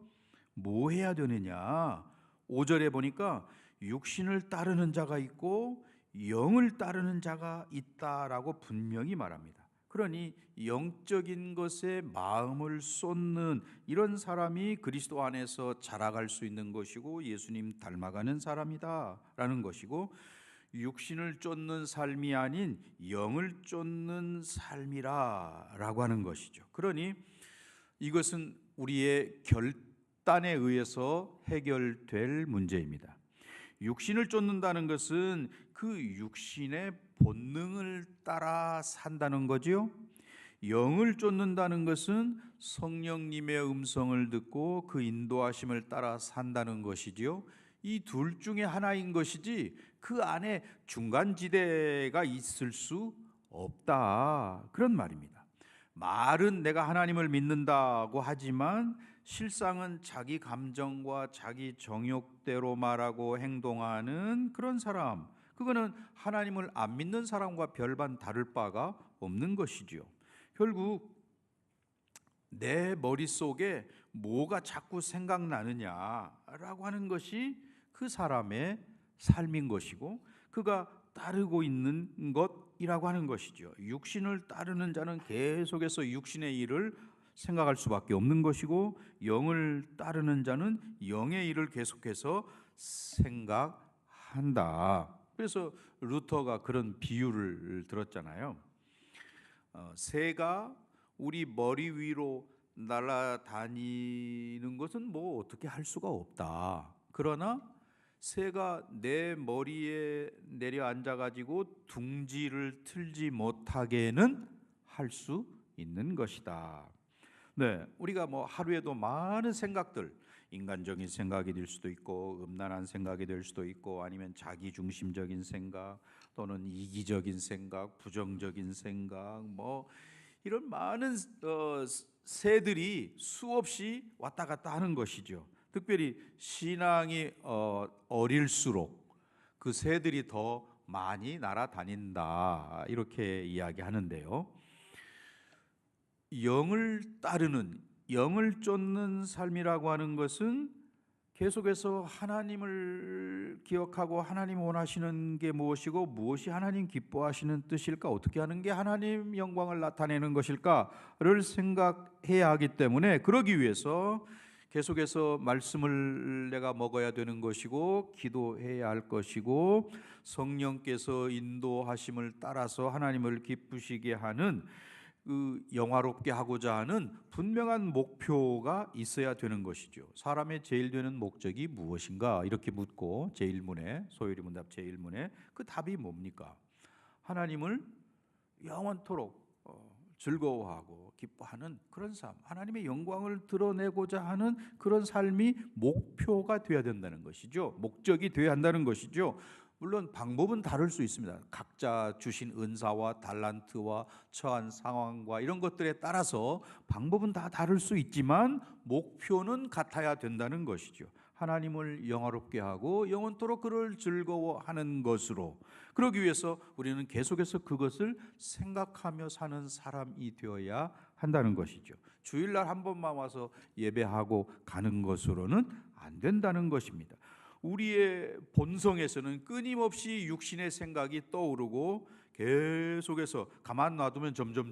뭐 해야 되느냐? 5절에 보니까 육신을 따르는 자가 있고 영을 따르는 자가 있다라고 분명히 말합니다. 그러니 영적인 것에 마음을 쏟는 이런 사람이 그리스도 안에서 자라갈 수 있는 것이고 예수님 닮아가는 사람이다라는 것이고, 육신을 쫓는 삶이 아닌 영을 쫓는 삶이라고 하는 것이죠. 그러니 이것은 우리의 결단에 의해서 해결될 문제입니다. 육신을 쫓는다는 것은 그 육신의 본능을 따라 산다는 거지요. 영을 쫓는다는 것은 성령님의 음성을 듣고 그 인도하심을 따라 산다는 것이지요. 이 둘 중에 하나인 것이지 그 안에 중간지대가 있을 수 없다, 그런 말입니다. 말은 내가 하나님을 믿는다고 하지만 실상은 자기 감정과 자기 정욕대로 말하고 행동하는 그런 사람, 그거는 하나님을 안 믿는 사람과 별반 다를 바가 없는 것이지요. 결국 내 머릿속에 뭐가 자꾸 생각나느냐라고 하는 것이 그 사람의 삶인 것이고 그가 따르고 있는 것이라고 하는 것이죠. 육신을 따르는 자는 계속해서 육신의 일을 생각할 수밖에 없는 것이고, 영을 따르는 자는 영의 일을 계속해서 생각한다. 그래서 루터가 그런 비유를 들었잖아요. 새가 우리 머리 위로 날아다니는 것은 뭐 어떻게 할 수가 없다. 그러나 새가 내 머리에 내려앉아 가지고 둥지를 틀지 못하게는 할 수 있는 것이다. 네, 우리가 뭐 하루에도 많은 생각들, 인간적인 생각이 될 수도 있고 음란한 생각이 될 수도 있고 아니면 자기중심적인 생각 또는 이기적인 생각, 부정적인 생각, 뭐 이런 많은 새들이 수없이 왔다 갔다 하는 것이죠. 특별히 신앙이 어릴수록 그 새들이 더 많이 날아다닌다, 이렇게 이야기하는데요. 영을 따르는, 영을 쫓는 삶이라고 하는 것은 계속해서 하나님을 기억하고 하나님 원하시는 게 무엇이고 무엇이 하나님 기뻐하시는 뜻일까, 어떻게 하는 게 하나님 영광을 나타내는 것일까를 생각해야 하기 때문에, 그러기 위해서 계속해서 말씀을 내가 먹어야 되는 것이고 기도해야 할 것이고 성령께서 인도하심을 따라서 하나님을 기쁘시게 하는, 그 영화롭게 하고자 하는 분명한 목표가 있어야 되는 것이죠. 사람의 제일 되는 목적이 무엇인가 이렇게 묻고 제1문에, 소요리 문답 제1문에 그 답이 뭡니까? 하나님을 영원토록 즐거워하고 기뻐하는 그런 삶, 하나님의 영광을 드러내고자 하는 그런 삶이 목표가 되어야 된다는 것이죠. 목적이 되어야 한다는 것이죠. 물론 방법은 다를 수 있습니다. 각자 주신 은사와 달란트와 처한 상황과 이런 것들에 따라서 방법은 다 다를 수 있지만 목표는 같아야 된다는 것이죠. 하나님을 영화롭게 하고 영원토록 그를 즐거워하는 것으로, 그러기 위해서 우리는 계속해서 그것을 생각하며 사는 사람이 되어야 한다는 것이죠. 주일날 한 번만 와서 예배하고 가는 것으로는 안 된다는 것입니다. 우리의 본성에서는 끊임없이 육신의 생각이 떠오르고 계속해서 가만 놔두면 점점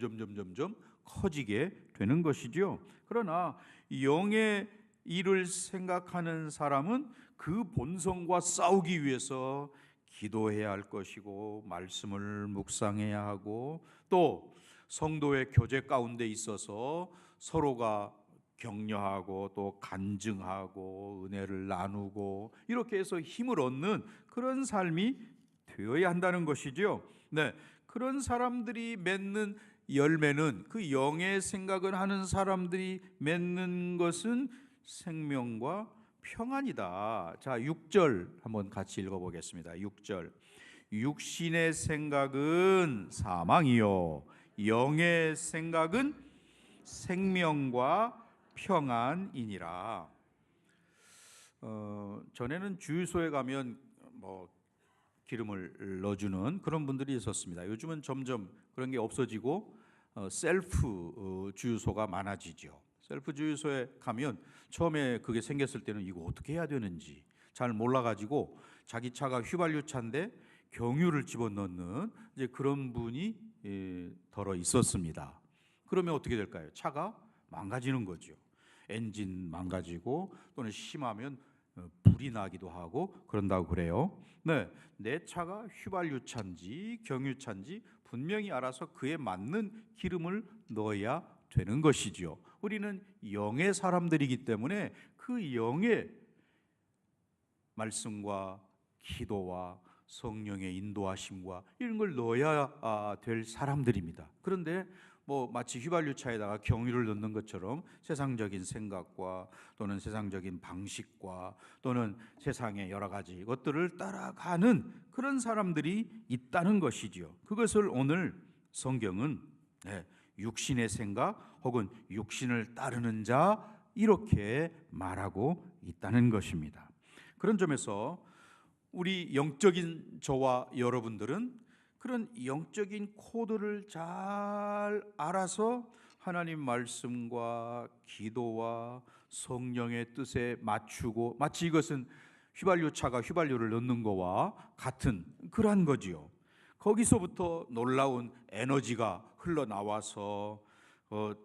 커지게 되는 것이죠. 그러나 영의 일을 생각하는 사람은 그 본성과 싸우기 위해서 기도해야 할 것이고 말씀을 묵상해야 하고 또 성도의 교제 가운데 있어서 서로가 격려하고 또 간증하고 은혜를 나누고 이렇게 해서 힘을 얻는 그런 삶이 되어야 한다는 것이죠. 네, 그런 사람들이 맺는 열매는, 그 영의 생각을 하는 사람들이 맺는 것은 생명과 평안이다. 자, 6절 한번 같이 읽어보겠습니다. 6절. 육신의 생각은 사망이요 영의 생각은 생명과 평안이니라. 전에는 주유소에 가면 기름을 넣어주는 그런 분들이 있었습니다. 요즘은 점점 그런 게 없어지고 셀프 주유소가 많아지죠. 셀프 주유소에 가면 처음에 그게 생겼을 때는 이거 어떻게 해야 되는지 잘 몰라가지고 자기 차가 휘발유 차인데 경유를 집어넣는 이제 그런 분이 덜어 있었습니다. 그러면 어떻게 될까요? 차가 망가지는 거죠. 엔진 망가지고 또는 심하면 불이 나기도 하고 그런다고 그래요. 네, 내 차가 휘발유 차인지 경유 차인지 분명히 알아서 그에 맞는 기름을 넣어야 되는 것이죠. 우리는 영의 사람들이기 때문에 그 영의 말씀과 기도와 성령의 인도하심과 이런 걸 넣어야 될 사람들입니다. 그런데 마치 휘발유차에다가 경유를 넣는 것처럼 세상적인 생각과 또는 세상적인 방식과 또는 세상의 여러 가지 것들을 따라가는 그런 사람들이 있다는 것이지요. 그것을 오늘 성경은 육신의 생각 혹은 육신을 따르는 자 이렇게 말하고 있다는 것입니다. 그런 점에서 우리 영적인 저와 여러분들은 그런 영적인 코드를 잘 알아서 하나님 말씀과 기도와 성령의 뜻에 맞추고, 마치 이것은 휘발유차가 휘발유를 넣는 거와 같은 그러한 거지요. 거기서부터 놀라운 에너지가 흘러나와서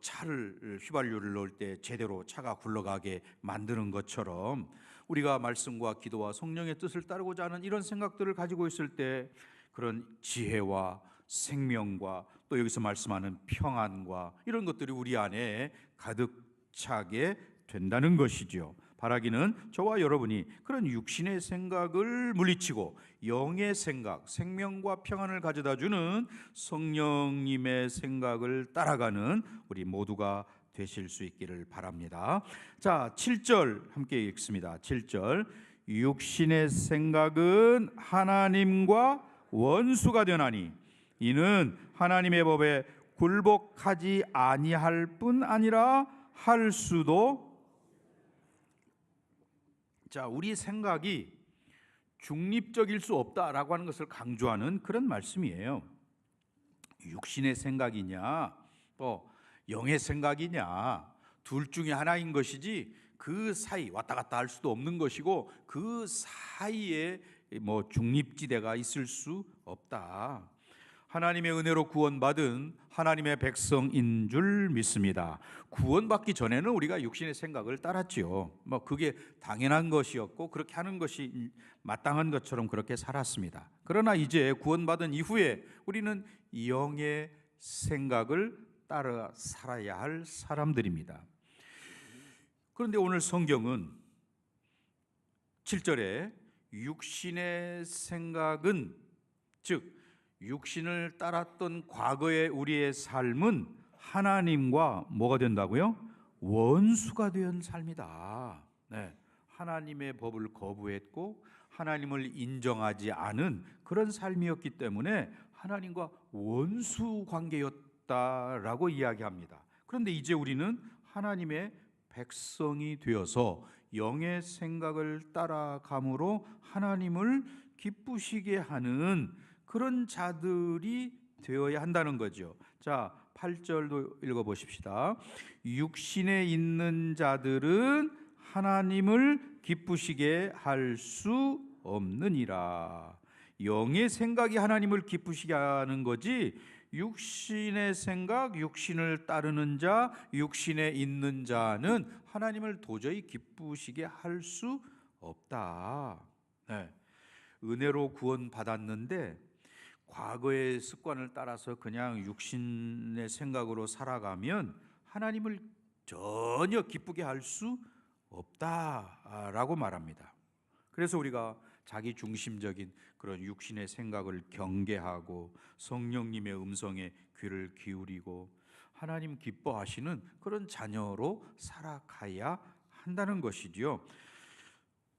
차를 휘발유를 넣을 때 제대로 차가 굴러가게 만드는 것처럼 우리가 말씀과 기도와 성령의 뜻을 따르고자 하는 이런 생각들을 가지고 있을 때 그런 지혜와 생명과 또 여기서 말씀하는 평안과 이런 것들이 우리 안에 가득 차게 된다는 것이죠. 바라기는 저와 여러분이 그런 육신의 생각을 물리치고 영의 생각, 생명과 평안을 가져다 주는 성령님의 생각을 따라가는 우리 모두가 되실 수 있기를 바랍니다. 자, 7절 함께 읽습니다. 7절. 육신의 생각은 하나님과 원수가 되나니 이는 하나님의 법에 굴복하지 아니할 뿐 아니라 할 수도. 자, 우리 생각이 중립적일 수 없다라고 하는 것을 강조하는 그런 말씀이에요. 육신의 생각이냐 또 영의 생각이냐 둘 중에 하나인 것이지 그 사이 왔다 갔다 할 수도 없는 것이고 그 사이에 중립지대가 있을 수 없다. 하나님의 은혜로 구원받은 하나님의 백성인 줄 믿습니다. 구원받기 전에는 우리가 육신의 생각을 따랐지요. 그게 당연한 것이었고 그렇게 하는 것이 마땅한 것처럼 그렇게 살았습니다. 그러나 이제 구원받은 이후에 우리는 영의 생각을 따라 살아야 할 사람들입니다. 그런데 오늘 성경은 7절에 육신의 생각은, 즉 육신을 따랐던 과거의 우리의 삶은 하나님과 뭐가 된다고요? 원수가 된 삶이다. 네, 하나님의 법을 거부했고 하나님을 인정하지 않은 그런 삶이었기 때문에 하나님과 원수 관계였다라고 이야기합니다. 그런데 이제 우리는 하나님의 백성이 되어서 영의 생각을 따라감으로 하나님을 기쁘시게 하는 그런 자들이 되어야 한다는 거죠. 자, 8절도 읽어보십시다. 육신에 있는 자들은 하나님을 기쁘시게 할 수 없느니라. 영의 생각이 하나님을 기쁘시게 하는 거지, 육신의 생각, 육신을 따르는 자, 육신에 있는 자는 하나님을 도저히 기쁘시게 할 수 없다. 네. 은혜로 구원 받았는데 과거의 습관을 따라서 그냥 육신의 생각으로 살아가면 하나님을 전혀 기쁘게 할 수 없다라고 말합니다. 그래서 우리가 자기 중심적인 그런 육신의 생각을 경계하고 성령님의 음성에 귀를 기울이고 하나님 기뻐하시는 그런 자녀로 살아가야 한다는 것이지요.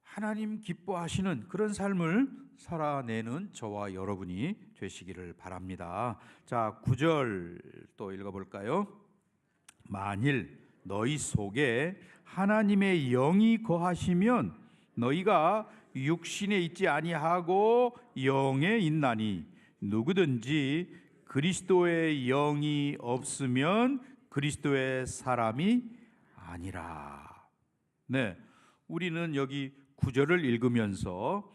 하나님 기뻐하시는 그런 삶을 살아내는 저와 여러분이 되시기를 바랍니다. 자, 9절 또 읽어볼까요? 만일 너희 속에 하나님의 영이 거하시면 너희가 육신에 있지 아니하고 영에 있나니 누구든지 그리스도의 영이 없으면 그리스도의 사람이 아니라. 네, 우리는 여기 9절을 읽으면서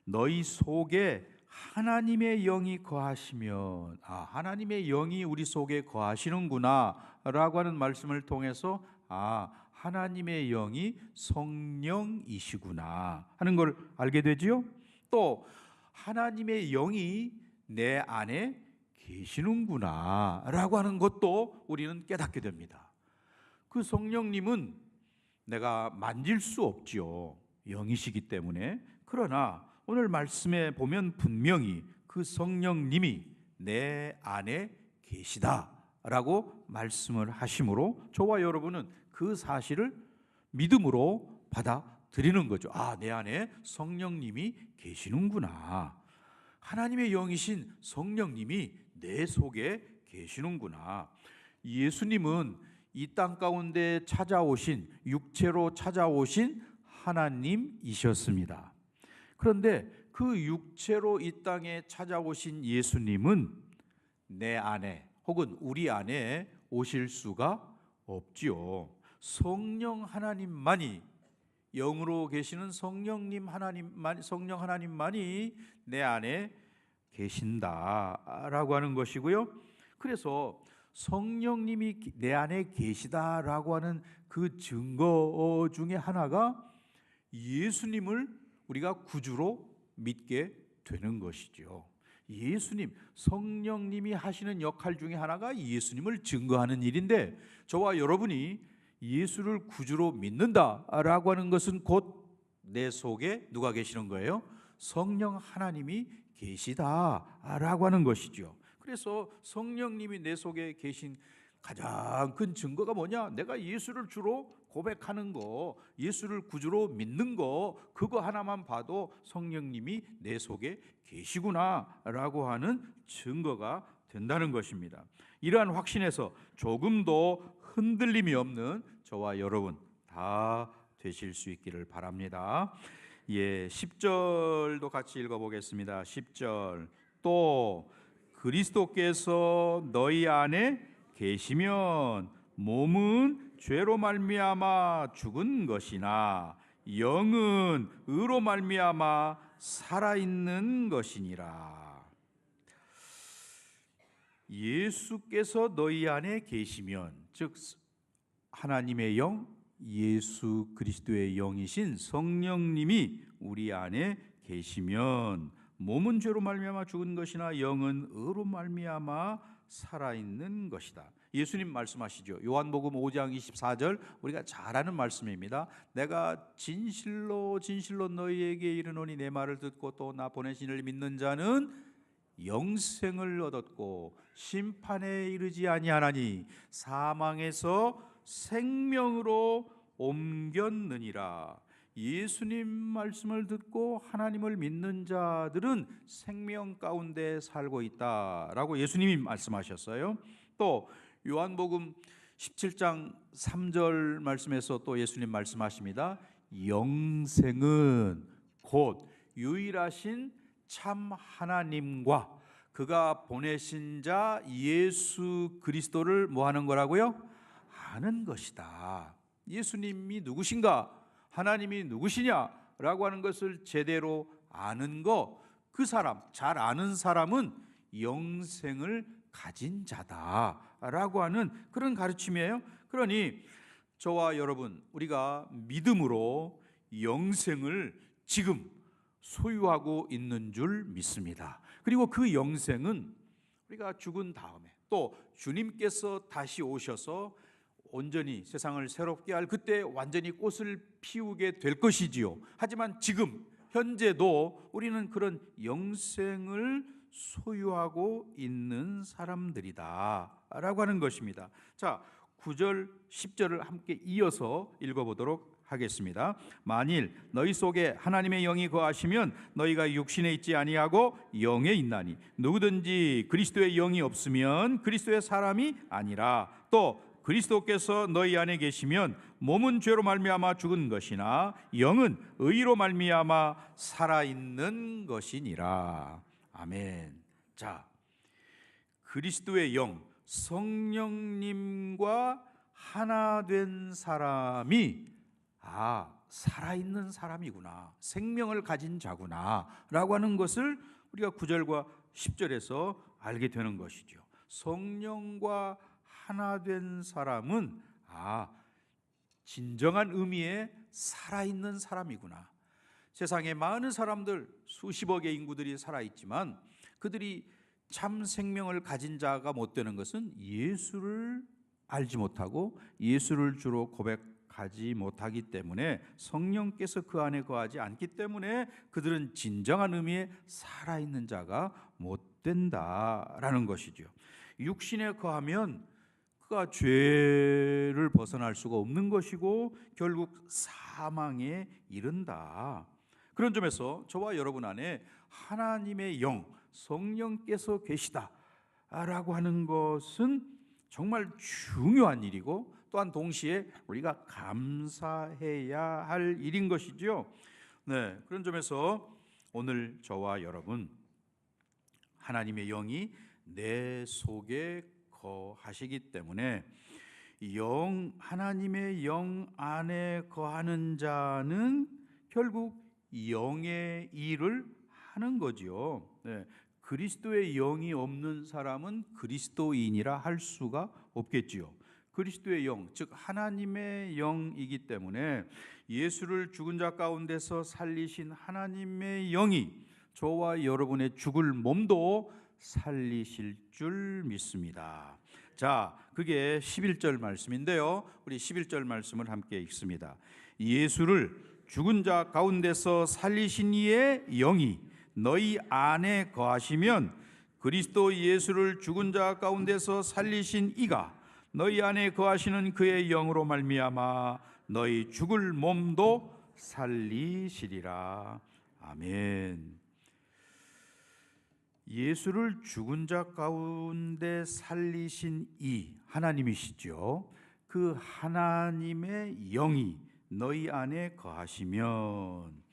너희 속에 하나님의 영이 거하시면, 하나님의 영이 우리 속에 거하시는구나 라고 하는 말씀을 통해서 하나님의 영이 성령이시구나 하는 걸 알게 되지요. 또 하나님의 영이 내 안에 계시는구나 라고 하는 것도 우리는 깨닫게 됩니다. 그 성령님은 내가 만질 수 없지요, 영이시기 때문에. 그러나 오늘 말씀에 보면 분명히 그 성령님이 내 안에 계시다라고 말씀을 하심으로 저와 여러분은 그 사실을 믿음으로 받아들이는 거죠. 내 안에 성령님이 계시는구나. 하나님의 영이신 성령님이 내 속에 계시는구나. 예수님은 이 땅 가운데 찾아오신, 육체로 찾아오신 하나님이셨습니다. 그런데 그 육체로 이 땅에 찾아오신 예수님은 내 안에 혹은 우리 안에 오실 수가 없지요. 성령 하나님만이, 영으로 계시는 성령 하나님만이 내 안에 계신다라고 하는 것이고요. 그래서 성령님이 내 안에 계시다라고 하는 그 증거 중에 하나가 예수님을 우리가 구주로 믿게 되는 것이죠. 예수님, 성령님이 하시는 역할 중에 하나가 예수님을 증거하는 일인데, 저와 여러분이 예수를 구주로 믿는다라고 하는 것은 곧 내 속에 누가 계시는 거예요? 성령 하나님이 계시다라고 하는 것이죠. 그래서 성령님이 내 속에 계신 가장 큰 증거가 뭐냐? 내가 예수를 주로 고백하는 거, 예수를 구주로 믿는 거, 그거 하나만 봐도 성령님이 내 속에 계시구나라고 하는 증거가 된다는 것입니다. 이러한 확신에서 조금도 흔들림이 없는 저와 여러분 다 되실 수 있기를 바랍니다. 10절도 같이 읽어보겠습니다. 10절. 또 그리스도께서 너희 안에 계시면 몸은 죄로 말미암아 죽은 것이나 영은 의로 말미암아 살아있는 것이니라. 예수께서 너희 안에 계시면, 즉 하나님의 영, 예수 그리스도의 영이신 성령님이 우리 안에 계시면 몸은 죄로 말미암아 죽은 것이나 영은 의로 말미암아 살아있는 것이다. 예수님 말씀하시죠. 요한복음 5장 24절, 우리가 잘 아는 말씀입니다. 내가 진실로 진실로 너희에게 이르노니 내 말을 듣고 또 나 보내신 이를 믿는 자는 영생을 얻었고 심판에 이르지 아니하나니 사망에서 생명으로 옮겼느니라. 예수님 말씀을 듣고 하나님을 믿는 자들은 생명 가운데 살고 있다라고 예수님이 말씀하셨어요. 또 요한복음 17장 3절 말씀에서 또 예수님 말씀하십니다. 영생은 곧 유일하신 참 하나님과 그가 보내신 자 예수 그리스도를 뭐 하는 거라고요? 아는 것이다. 예수님이 누구신가? 하나님이 누구시냐라고 하는 것을 제대로 아는 거, 그 사람, 잘 아는 사람은 영생을 가진 자다라고 하는 그런 가르침이에요. 그러니 저와 여러분, 우리가 믿음으로 영생을 지금 소유하고 있는 줄 믿습니다. 그리고 그 영생은 우리가 죽은 다음에 또 주님께서 다시 오셔서 온전히 세상을 새롭게 할 그때 완전히 꽃을 피우게 될 것이지요. 하지만 지금 현재도 우리는 그런 영생을 소유하고 있는 사람들이다라고 하는 것입니다. 자, 9절, 10절을 함께 이어서 읽어보도록 하겠습니다. 만일 너희 속에 하나님의 영이 거하시면 너희가 육신에 있지 아니하고 영에 있나니 누구든지 그리스도의 영이 없으면 그리스도의 사람이 아니라 또 그리스도께서 너희 안에 계시면 몸은 죄로 말미암아 죽은 것이나 영은 의로 말미암아 살아있는 것이니라. 아멘. 자, 그리스도의 영, 성령님과 하나 된 사람이 살아있는 사람이구나, 생명을 가진 자구나 라고 하는 것을 우리가 9절과 10절에서 알게 되는 것이죠. 성령과 하나 된 사람은 진정한 의미의 살아있는 사람이구나. 세상에 많은 사람들, 수십억의 인구들이 살아있지만 그들이 참 생명을 가진 자가 못 되는 것은 예수를 알지 못하고 예수를 주로 고백하지 못하기 때문에, 성령께서 그 안에 거하지 않기 때문에 그들은 진정한 의미의 살아있는 자가 못 된다라는 것이죠. 육신에 거하면 그가 죄를 벗어날 수가 없는 것이고 결국 사망에 이른다. 그런 점에서 저와 여러분 안에 하나님의 영, 성령께서 계시다라고 하는 것은 정말 중요한 일이고 또한 동시에 우리가 감사해야 할 일인 것이죠. 네, 그런 점에서 오늘 저와 여러분, 하나님의 영이 내 속에 거하시기 때문에 하나님의 영 안에 거하는 자는 결국 영의 일을 하는 거지요. 네, 그리스도의 영이 없는 사람은 그리스도인이라 할 수가 없겠지요. 그리스도의 영, 즉 하나님의 영이기 때문에 예수를 죽은 자 가운데서 살리신 하나님의 영이 저와 여러분의 죽을 몸도 살리실 줄 믿습니다. 자, 그게 11절 말씀인데요. 우리 11절 말씀을 함께 읽습니다. 예수를 죽은 자 가운데서 살리신 이의 영이 너희 안에 거하시면 그리스도 예수를 죽은 자 가운데서 살리신 이가 너희 안에 거하시는 그의 영으로 말미암아 너희 죽을 몸도 살리시리라. 아멘. 예수를 죽은 자 가운데 살리신 이 하나님이시죠. 그 하나님의 영이 너희 안에 거하시면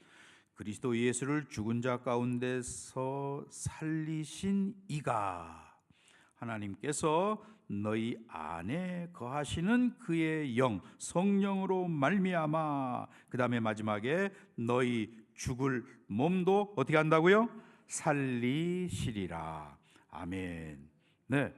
그리스도 예수를 죽은 자 가운데서 살리신 이가 하나님께서 너희 안에 거하시는 그의 영, 성령으로 말미암아, 그 다음에 마지막에 너희 죽을 몸도 어떻게 한다고요? 살리시리라. 아멘. 네.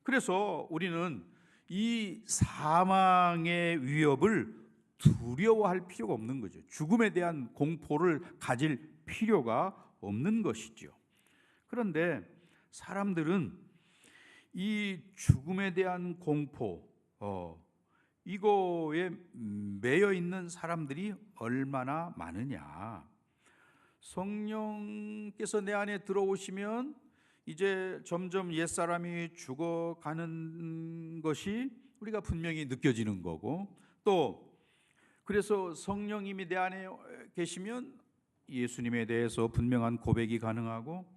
그래서 우리는 이 사망의 위협을 두려워할 필요가 없는 거죠. 죽음에 대한 공포를 가질 필요가 없는 것이죠. 그런데 사람들은 이 죽음에 대한 공포, 이거에 매여 있는 사람들이 얼마나 많으냐. 성령께서 내 안에 들어오시면 이제 점점 옛사람이 죽어가는 것이 우리가 분명히 느껴지는 거고, 또 그래서 성령님이 내 안에 계시면 예수님에 대해서 분명한 고백이 가능하고,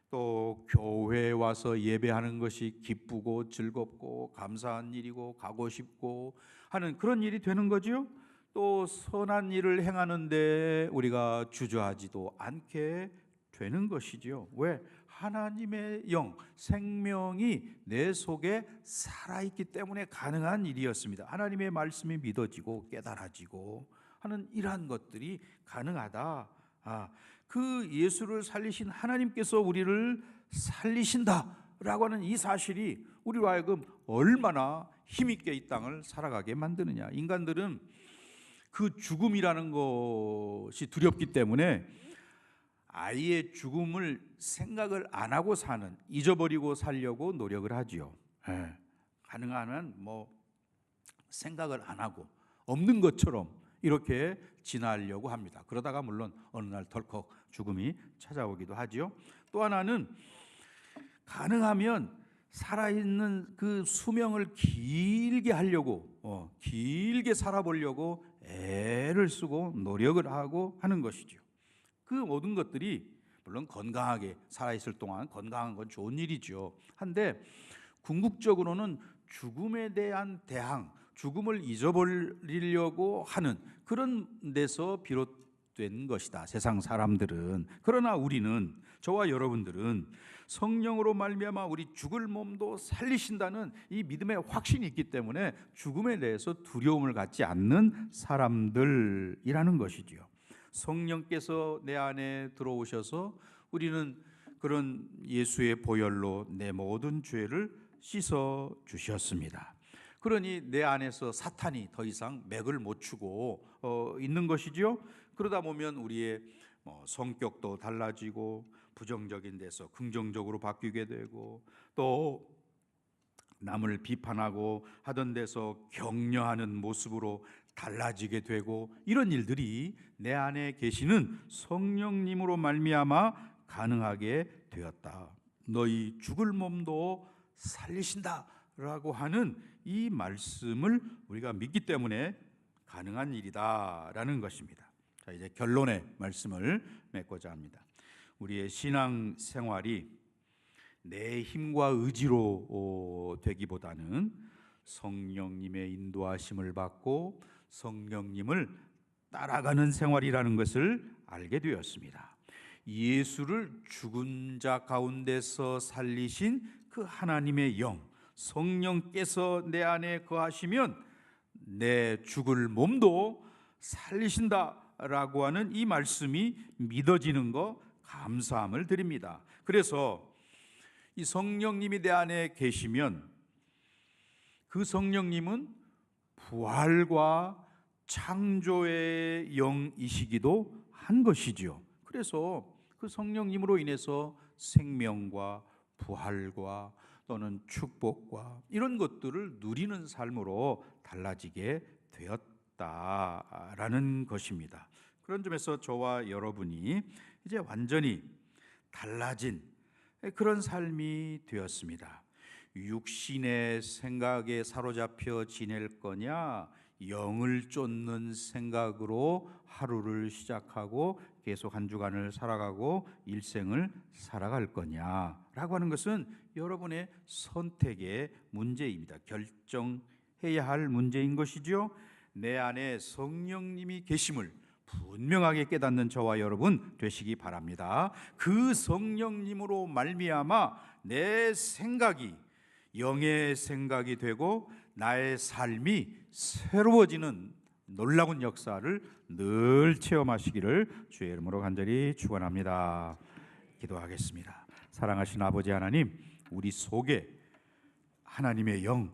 또 교회에 와서 예배하는 것이 기쁘고 즐겁고 감사한 일이고 가고 싶고 하는 그런 일이 되는 거죠. 또 선한 일을 행하는데 우리가 주저하지도 않게 되는 것이지요. 왜? 하나님의 영, 생명이 내 속에 살아있기 때문에 가능한 일이었습니다. 하나님의 말씀이 믿어지고 깨달아지고 하는 이러한 것들이 가능하다. 그 예수를 살리신 하나님께서 우리를 살리신다라고 하는 이 사실이 우리로 하여금 얼마나 힘있게 이 땅을 살아가게 만드느냐. 인간들은 그 죽음이라는 것이 두렵기 때문에 아예 죽음을 생각을 안 하고 사는, 잊어버리고 살려고 노력을 하지요. 가능한 한 생각을 안 하고 없는 것처럼 이렇게 지나려고 합니다. 그러다가 물론 어느 날 덜컥 죽음이 찾아오기도 하지요. 또 하나는 가능하면 살아있는 그 수명을 길게 하려고 길게 살아보려고 애를 쓰고 노력을 하고 하는 것이죠. 그 모든 것들이 물론 건강하게 살아있을 동안 건강한 건 좋은 일이죠. 한데 궁극적으로는 죽음에 대한 대항, 죽음을 잊어버리려고 하는 그런 데서 비롯된 것이다. 세상 사람들은. 그러나 우리는, 저와 여러분들은 성령으로 말미암아 우리 죽을 몸도 살리신다는 이 믿음의 확신이 있기 때문에 죽음에 대해서 두려움을 갖지 않는 사람들이라는 것이지요. 성령께서 내 안에 들어오셔서 우리는 그런 예수의 보혈로 내 모든 죄를 씻어 주셨습니다. 그러니 내 안에서 사탄이 더 이상 맥을 못 추고 있는 것이지요. 그러다 보면 우리의 성격도 달라지고 부정적인 데서 긍정적으로 바뀌게 되고 또 남을 비판하고 하던 데서 격려하는 모습으로 달라지게 되고 이런 일들이 내 안에 계시는 성령님으로 말미암아 가능하게 되었다. 너희 죽을 몸도 살리신다라고 하는 이 말씀을 우리가 믿기 때문에 가능한 일이다라는 것입니다. 자, 이제 결론의 말씀을 맺고자 합니다. 우리의 신앙 생활이 내 힘과 의지로 되기보다는 성령님의 인도하심을 받고 성령님을 따라가는 생활이라는 것을 알게 되었습니다. 예수를 죽은 자 가운데서 살리신 그 하나님의 영, 성령께서 내 안에 거하시면 내 죽을 몸도 살리신다라고 하는 이 말씀이 믿어지는 거 감사함을 드립니다. 그래서 이 성령님이 내 안에 계시면 그 성령님은 부활과 창조의 영이시기도 한 것이지요. 그래서 그 성령님으로 인해서 생명과 부활과 또는 축복과 이런 것들을 누리는 삶으로 달라지게 되었다라는 것입니다. 그런 점에서 저와 여러분이 이제 완전히 달라진 그런 삶이 되었습니다. 육신의 생각에 사로잡혀 지낼 거냐, 영을 쫓는 생각으로 하루를 시작하고 계속 한 주간을 살아가고 일생을 살아갈 거냐라고 하는 것은 여러분의 선택의 문제입니다. 결정해야 할 문제인 것이죠. 내 안에 성령님이 계심을 분명하게 깨닫는 저와 여러분 되시기 바랍니다. 그 성령님으로 말미암아 내 생각이 영의 생각이 되고 나의 삶이 새로워지는 놀라운 역사를 늘 체험하시기를 주의 이름으로 간절히 축원합니다. 기도하겠습니다. 사랑하신 아버지 하나님, 우리 속에 하나님의 영,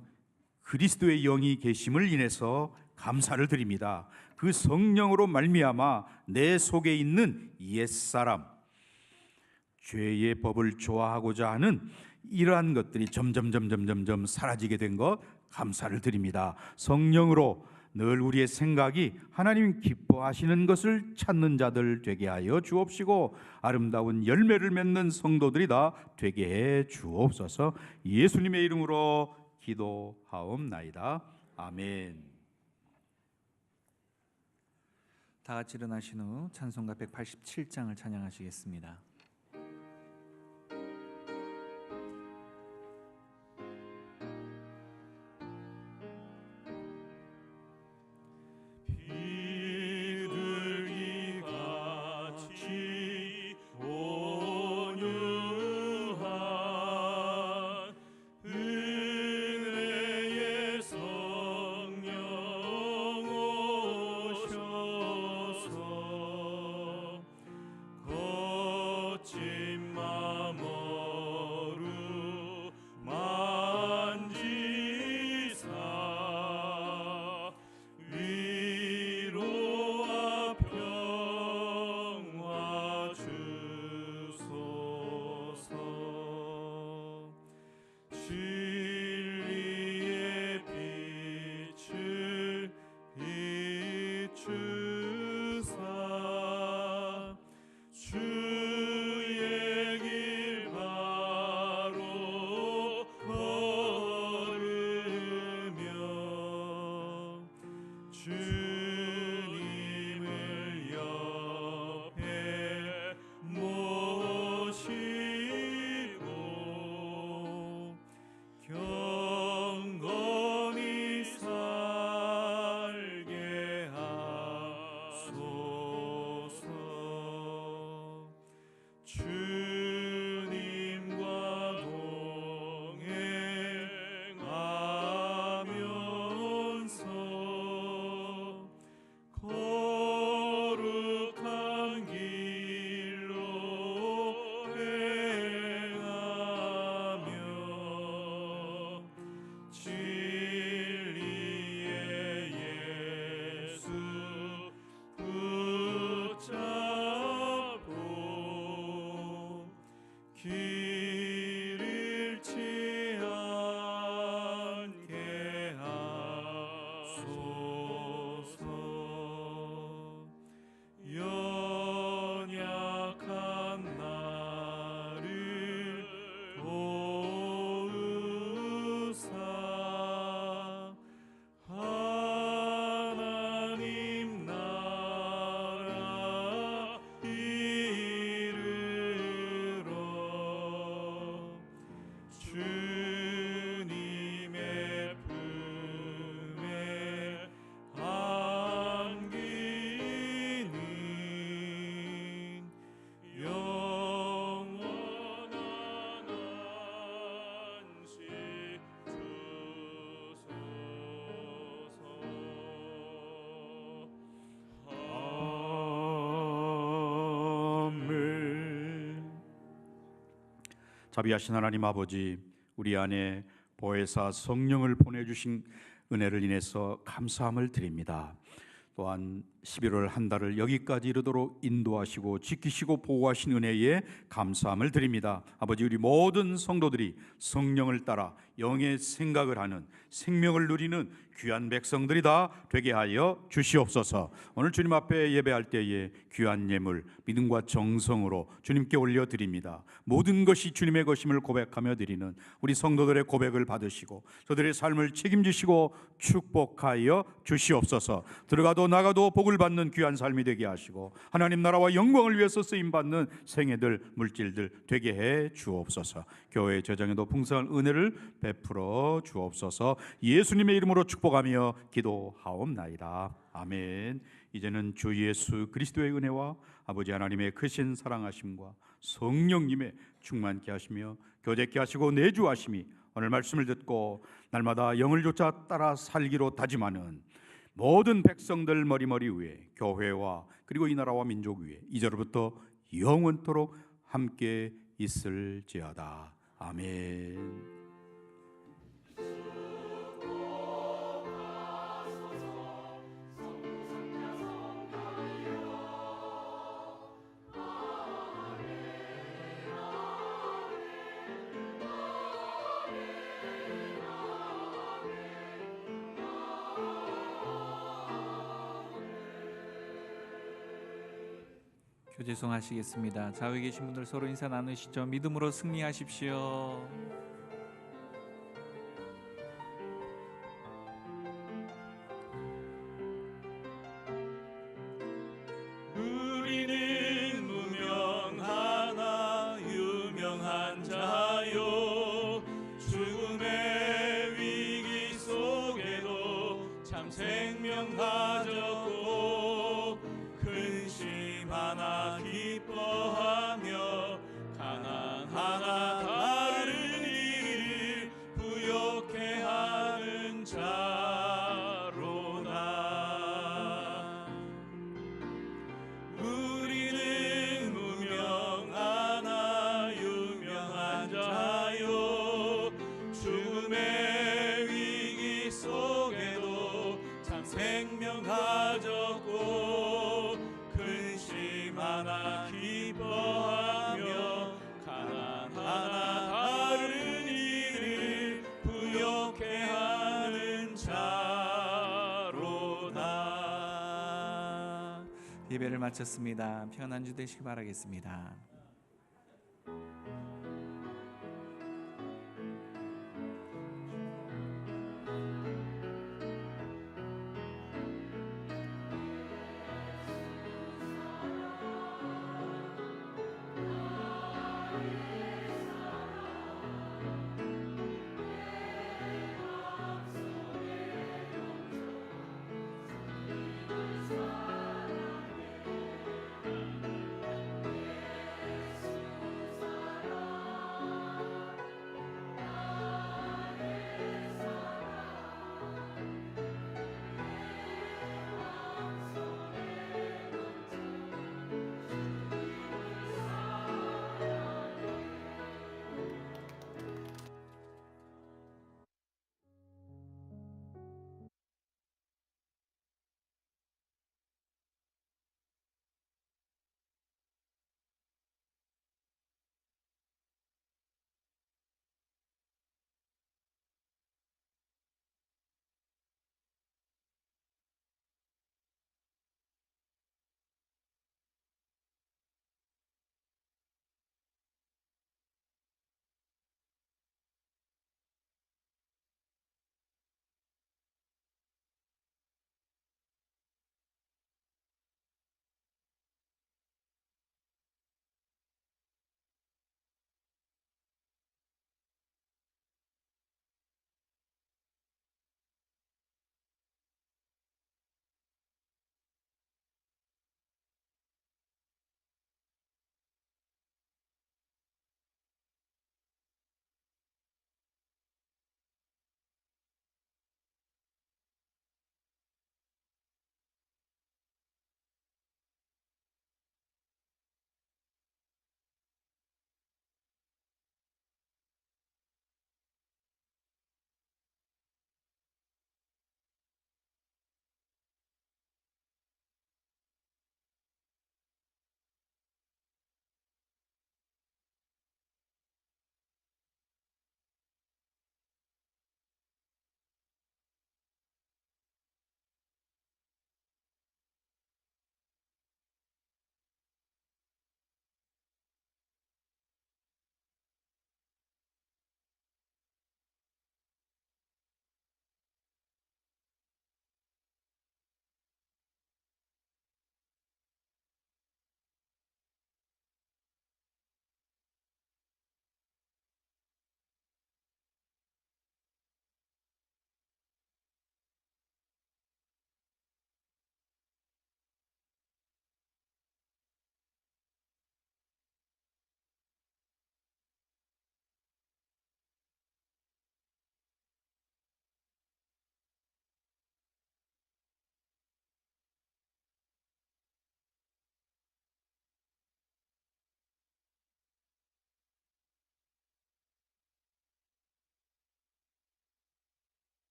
그리스도의 영이 계심을 인해서 감사를 드립니다. 그 성령으로 말미암아 내 속에 있는 옛사람, 죄의 법을 좋아하고자 하는 이러한 것들이 점점 사라지게 된 것 감사를 드립니다. 성령으로 늘 우리의 생각이 하나님 기뻐하시는 것을 찾는 자들 되게 하여 주옵시고 아름다운 열매를 맺는 성도들이 다 되게 해 주옵소서. 예수님의 이름으로 기도하옵나이다. 아멘.
다 같이 일어나신 후 찬송가 187장을 찬양하시겠습니다.
비 거친 마음으로 만지사 위로와 평화 주소서. 진리의 빛을 비추사 주의 길 바로 걸으며 주님을 옆에 모시고 경건히 살게 하소서. 주님과 동행하면서 거룩한 길로 행하며 진리의 예수 붙잡고 길 잃지 않게 하소서. 연약한 나를 도우사 하나님 나라 이르러 주님의 품에 안기는 영원한 안식 주소서. 아멘.
자비하신 하나님 아버지, 우리 안에 보혜사 성령을 보내주신 은혜를 인해서 감사함을 드립니다. 또한 11월 한 달을 여기까지 이르도록 인도하시고 지키시고 보호하신 은혜에 감사함을 드립니다. 아버지, 우리 모든 성도들이 성령을 따라 영의 생각을 하는 생명을 누리는 귀한 백성들이 다 되게 하여 주시옵소서. 오늘 주님 앞에 예배할 때에 귀한 예물 믿음과 정성으로 주님께 올려드립니다. 모든 것이 주님의 것임을 고백하며 드리는 우리 성도들의 고백을 받으시고 저들의 삶을 책임지시고 축복하여 주시옵소서. 들어가도 나가도 복을 받는 귀한 삶이 되게 하시고 하나님 나라와 영광을 위해서 쓰임받는 생애들 물질들 되게 해 주옵소서. 교회 재정에도 풍성한 은혜를 베풀어 주옵소서. 예수님의 이름으로 축복하며 기도하옵나이다. 아멘. 이제는 주 예수 그리스도의 은혜와 아버지 하나님의 크신 사랑하심과 성령님의 충만케 하시며 교제케 하시고 내주하심이 오늘 말씀을 듣고 날마다 영을 쫓아 따라 살기로 다짐하는 모든 백성들 머리머리 위에 교회와 그리고 이 나라와 민족 위에 이제로부터 영원토록 함께 있을지어다. 아멘.
교제송 하시겠습니다. 좌우에 계신 분들 서로 인사 나누시죠. 믿음으로 승리하십시오.
우리는 무명하나 유명한 자요 죽음의 위기 속에도 참 생명 가졌고 근심 하나 기뻐하며 가난 하나 다르니 기뻐하며 가난하나 다른 이를 부욕해 하는 자로다.
예배를 마쳤습니다. 평안한 주 되시기 바라겠습니다.